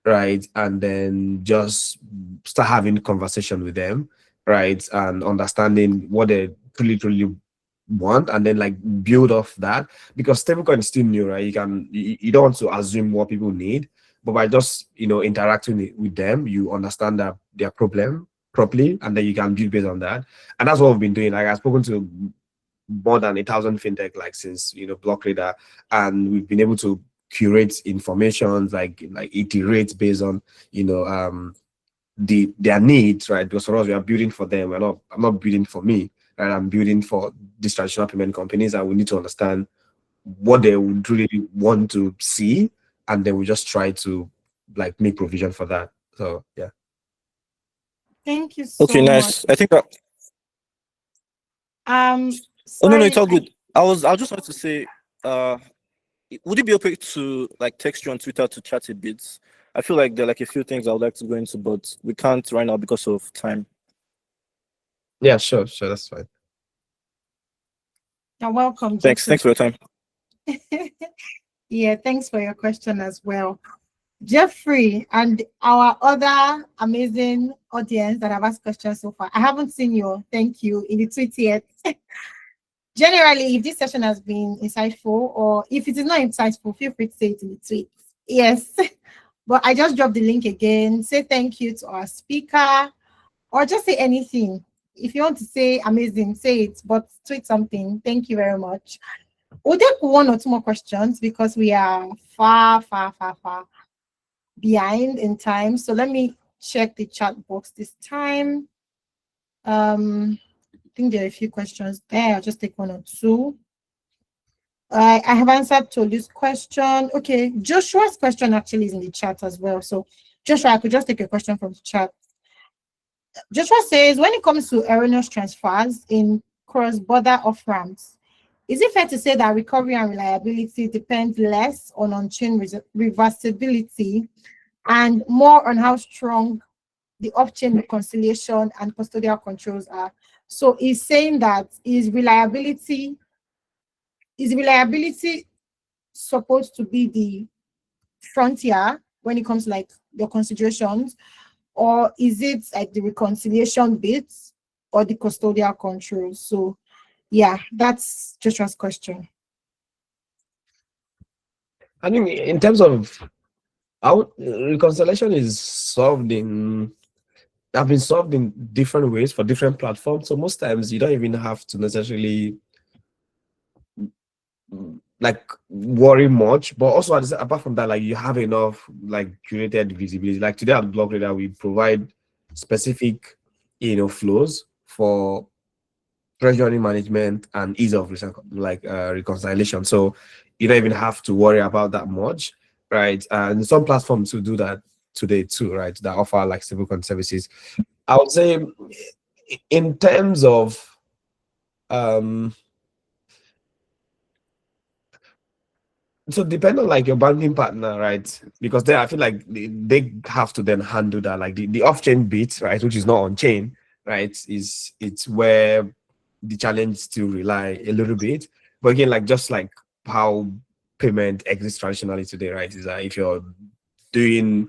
right? And then just start having conversation with them, right? And understanding what they truly want, and then like build off that, because stablecoin is still new, right? You don't want to assume what people need, but by just interacting with them, you understand that their problem properly, and then you can build based on that. And that's what we've been doing. Like, I've spoken to more than 1,000 fintech, like, since Blockradar, and we've been able to curate information, like iterate based on their needs, right? Because for us, we are building for them. I'm not building for me, right? I'm building for these traditional payment companies, and we need to understand what they would really want to see, and then we just try to like make provision for that. So yeah. Thank you so Okay, much. nice. I think that. Oh no, it's all good. I just wanted to say, would it be okay to like text you on Twitter to chat a bit? I feel like there are like a few things I would like to go into, but we can't right now because of time. Yeah, sure, that's fine. You're welcome. Thanks for your time. Yeah, thanks for your question as well, Jeffrey, and our other amazing audience that have asked questions so far. I haven't seen your thank you in the tweet yet. Generally, if this session has been insightful, or if it is not insightful, feel free to say it in the tweet. Yes, but I just dropped the link again. Say thank you to our speaker, or just say anything. If you want to say amazing, say it, but tweet something. Thank you very much. We'll take one or two more questions because we are far behind in time. So let me check the chat box this time. I think there are a few questions there. I'll just take one or two. I have answered Tolu's question. Okay, Joshua's question actually is in the chat as well. So Joshua, I could just take a question from the chat. Joshua says, when it comes to erroneous transfers in cross-border off-ramps, is it fair to say that recovery and reliability depends less on on-chain reversibility and more on how strong the off-chain reconciliation and custodial controls are? So he's saying that is reliability supposed to be the frontier when it comes to like your considerations, or is it like the reconciliation bits or the custodial controls? So yeah, that's Joshua's question. I think in terms of how reconciliation is have been solved in different ways for different platforms. So most times you don't even have to necessarily like worry much, but also apart from that, like you have enough like curated visibility. Like today at Blockradar, we provide specific flows for treasury management and ease of reconciliation. So you don't even have to worry about that much, right? And some platforms will do that today too, right? That offer like stablecoin services. I would say in terms of so depend on like your banking partner, right? Because then I feel like they have to then handle that, like the off-chain bit, right, which is not on-chain, right? It's where the challenge still rely a little bit. But again, like just like how payment exists traditionally today, right? Is that if you're doing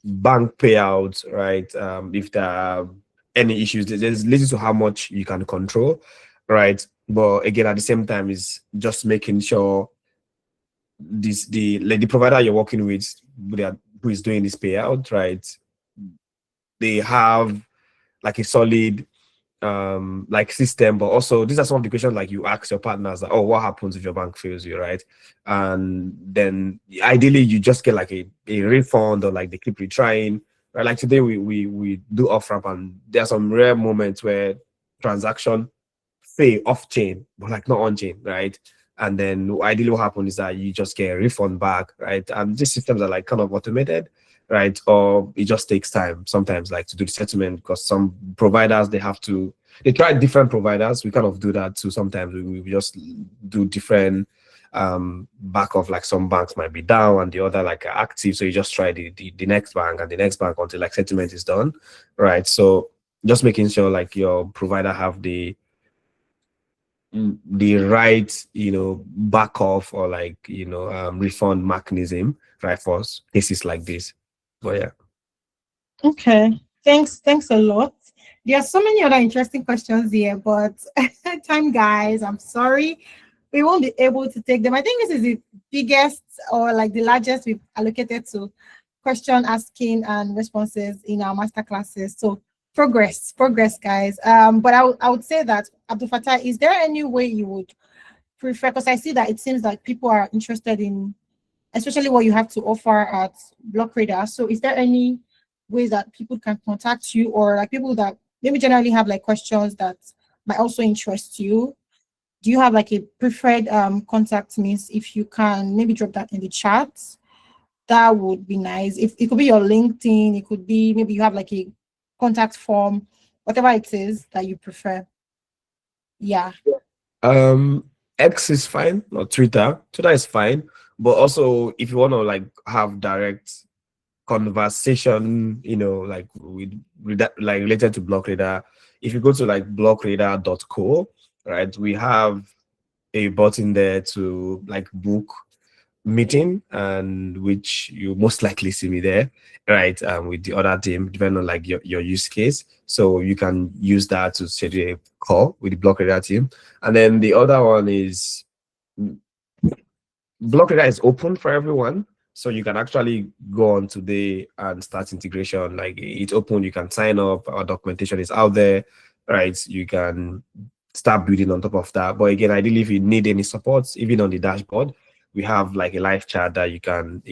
bank payouts, right? If there are any issues, there's limits to how much you can control, right? But again, at the same time, is just making sure the provider you're working with, who is doing this payout, right? They have like a solid like system, but also these are some of the questions like you ask your partners, like, oh, what happens if your bank fails you, right? And then ideally you just get like a refund, or like they keep retrying, right? Like today we do off ramp, and there are some rare moments where transaction fail off chain, but like not on chain, right? And then ideally what happens is that you just get a refund back, right? And these systems are like kind of automated, right? Or it just takes time sometimes like to do the settlement, because some providers they try different providers. We kind of do that too. Sometimes we just do different back of, like some banks might be down and the other like are active. So you just try the next bank and the next bank until like settlement is done, right? So just making sure like your provider have the right back off, or like refund mechanism, right, for cases like this. But yeah. Okay. Thanks a lot. There are so many other interesting questions here, but time, guys, I'm sorry. We won't be able to take them. I think this is the biggest or like the largest we've allocated to question asking and responses in our master classes. So progress, guys. But I would say that Abdulfatai, is there any way you would prefer? Because I see that it seems like people are interested in, especially what you have to offer at BlockRadar. So is there any ways that people can contact you, or like people that maybe generally have like questions that might also interest you? Do you have like a preferred contact means? If you can maybe drop that in the chat, that would be nice. If it could be your LinkedIn, it could be maybe you have like a contact form, whatever it is that you prefer. Yeah. X is fine, or Twitter. Twitter is fine, but also if you want to like have direct conversation, like with that, like related to BlockRadar, if you go to like blockradar.co, right, we have a button there to like book meeting, and which you most likely see me there, right, with the other team, depending on like your use case. So you can use that to schedule a call with the BlockRadar team. And then the other one is BlockRadar is open for everyone. So you can actually go on today and start integration. Like it's open, you can sign up, our documentation is out there, right? You can start building on top of that. But again, ideally, if you need any support, even on the dashboard, we have like a live chat that you can,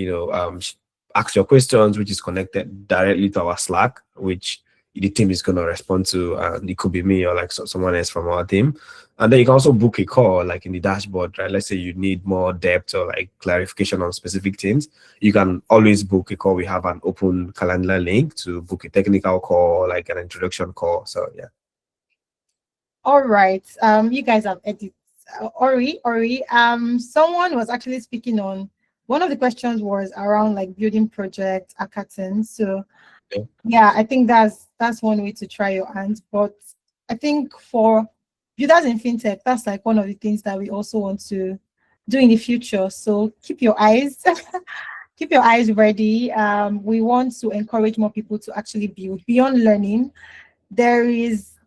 ask your questions, which is connected directly to our Slack, which the team is going to respond to. And it could be me or like someone else from our team. And then you can also book a call like in the dashboard, right? Let's say you need more depth or like clarification on specific things. You can always book a call. We have an open calendar link to book a technical call, like an introduction call. So yeah. All right. You guys have edited. Ori. Someone was actually speaking on, one of the questions was around like building project hackathons. So yeah, I think that's one way to try your hands. But I think for builders in fintech, that's like one of the things that we also want to do in the future. So keep your eyes ready. We want to encourage more people to actually build beyond learning.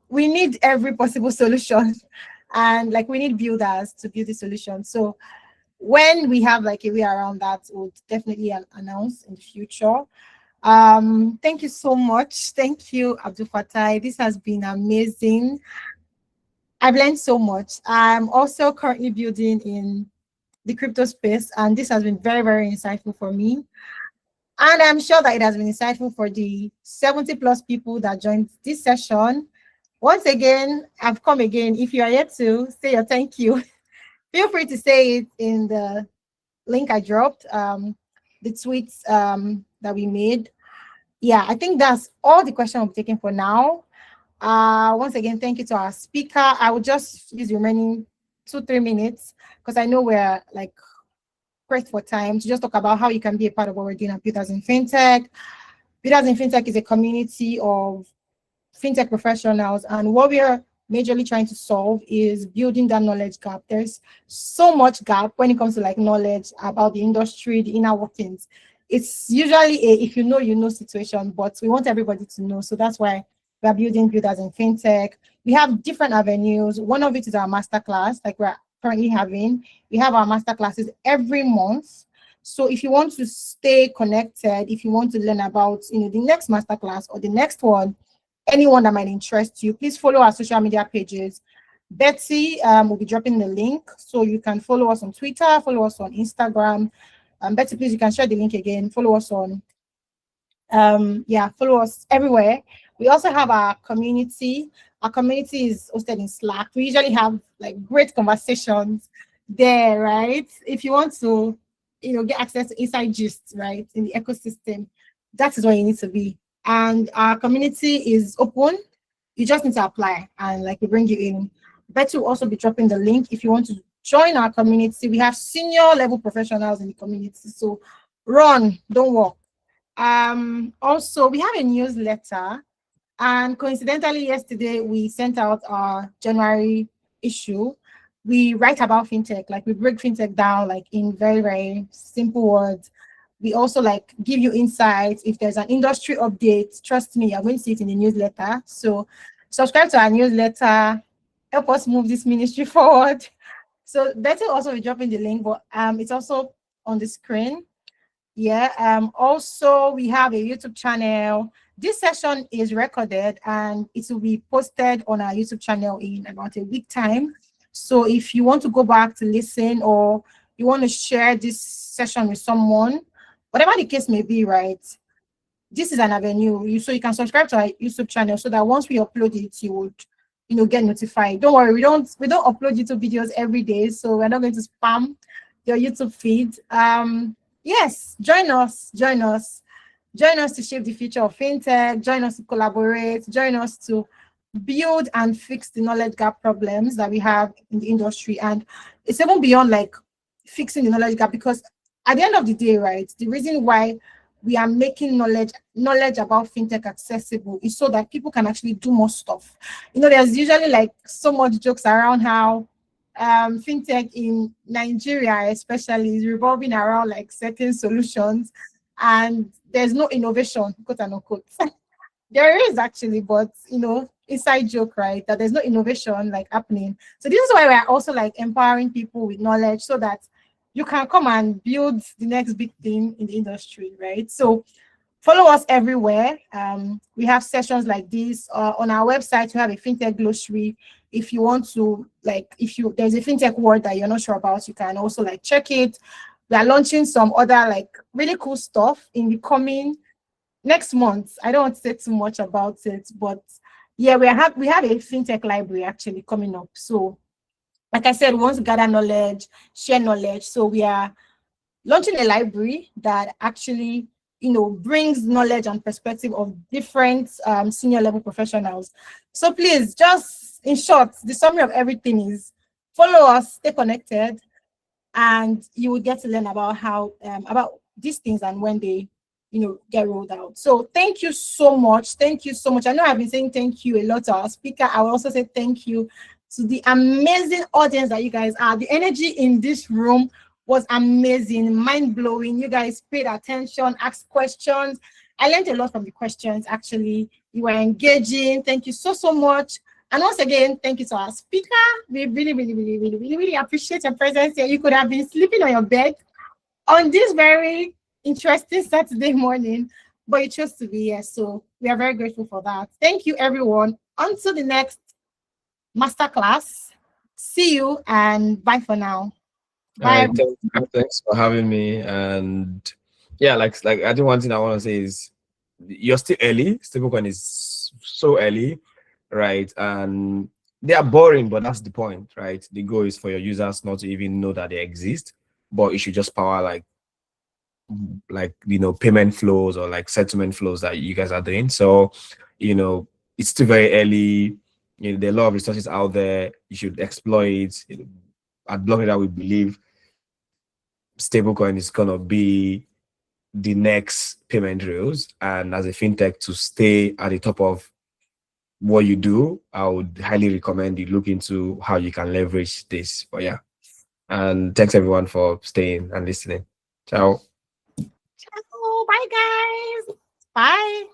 We need every possible solution, and like we need builders to build the solution. So when we have like a way around that, we'll definitely announce in the future. Thank you so much. Thank you, Abdulfatai. This has been amazing. I've learned so much. I'm also currently building in the crypto space, and this has been very, very insightful for me. And I'm sure that it has been insightful for the 70 plus people that joined this session. Once again, I've come again. If you are yet to say your thank you, feel free to say it in the link I dropped, the tweets that we made. Yeah, I think that's all the questions I'm taking for now. Once again, thank you to our speaker. I will just use the remaining 2-3 minutes because I know we're like pressed for time to just talk about how you can be a part of what we're doing at Builders in Fintech. Builders in Fintech is a community of fintech professionals, and what we are majorly trying to solve is building that knowledge gap. There's so much gap when it comes to like knowledge about the industry, the inner workings. It's usually a if you know situation, but we want everybody to know. So that's why we are building Builders in Fintech. We have different avenues. One of it is our masterclass, like we're currently having. We have our masterclasses every month. So if you want to stay connected, if you want to learn about the next masterclass or the next one, anyone that might interest you, please follow our social media pages. Betsy will be dropping the link, so you can follow us on Twitter, follow us on Instagram. Betsy, please, you can share the link again. Follow us on, follow us everywhere. We also have our community. Our community is hosted in Slack. We usually have like great conversations there, right? If you want to, get access to inside gist, right, in the ecosystem, that is where you need to be. And our community is open. You just need to apply, and like we bring you in. Betty will also be dropping the link if you want to join our community. We have senior level professionals in the community, so run, don't walk. Also, we have a newsletter, and coincidentally, yesterday we sent out our January issue. We write about fintech, like we break fintech down like in very, very simple words. We also like give you insights. If there's an industry update, trust me, you're going to see it in the newsletter. So subscribe to our newsletter, help us move this ministry forward. So Betty also will drop in the link, but it's also on the screen. Yeah. Also, we have a YouTube channel. This session is recorded and it will be posted on our YouTube channel in about a week time. So if you want to go back to listen, or you want to share this session with someone, whatever the case may be, right? This is an avenue. So you can subscribe to our YouTube channel so that once we upload it, you would, get notified. Don't worry, we don't upload YouTube videos every day, so we're not going to spam your YouTube feed. Yes, join us to shape the future of fintech. Join us to collaborate. Join us to build and fix the knowledge gap problems that we have in the industry. And it's even beyond like fixing the knowledge gap, because at the end of the day, right, the reason why we are making knowledge about fintech accessible is so that people can actually do more stuff. There's usually like so much jokes around how fintech in Nigeria especially is revolving around like certain solutions, and there's no innovation, quote unquote. There is actually, but inside joke, right, that there's no innovation like happening. So this is why we're also like empowering people with knowledge so that you can come and build the next big thing in the industry, right? So follow us everywhere. We have sessions like this on our website. We have a fintech glossary. If you want to, like, there's a fintech word that you're not sure about, you can also like check it. We are launching some other like really cool stuff in the coming next month. I don't want to say too much about it, but yeah, we have a fintech library actually coming up. So like I said, we want to gather knowledge, share knowledge. So we are launching a library that actually, brings knowledge and perspective of different senior level professionals. So please, just in short, the summary of everything is follow us, stay connected, and you will get to learn about how about these things and when they get rolled out. So thank you so much. Thank you so much. I know I've been saying thank you a lot to our speaker. I will also say thank you to the amazing audience that you guys are. The energy in this room was amazing, mind-blowing. You guys paid attention, asked questions. I learned a lot from the questions, actually. You were engaging. Thank you so much. And once again, thank you to our speaker. We really, really, really, really, really, really appreciate your presence here. You could have been sleeping on your bed on this very interesting Saturday morning, but you chose to be here. So we are very grateful for that. Thank you, everyone. Until the next masterclass. See you and bye for now. Bye. Thanks for having me. And yeah, like I think one thing I want to say is you're still early. Stablecoin is so early, right? And they are boring, but that's the point, right? The goal is for your users not to even know that they exist, but it should just power like payment flows or like settlement flows that you guys are doing. So it's still very early. There are a lot of resources out there. You should exploit. At Blockradar, we believe stablecoin is gonna be the next payment rails, and as a fintech, to stay at the top of what you do, I would highly recommend you look into how you can leverage this. But yeah, and thanks everyone for staying and listening. Ciao. Ciao. Bye, guys. Bye.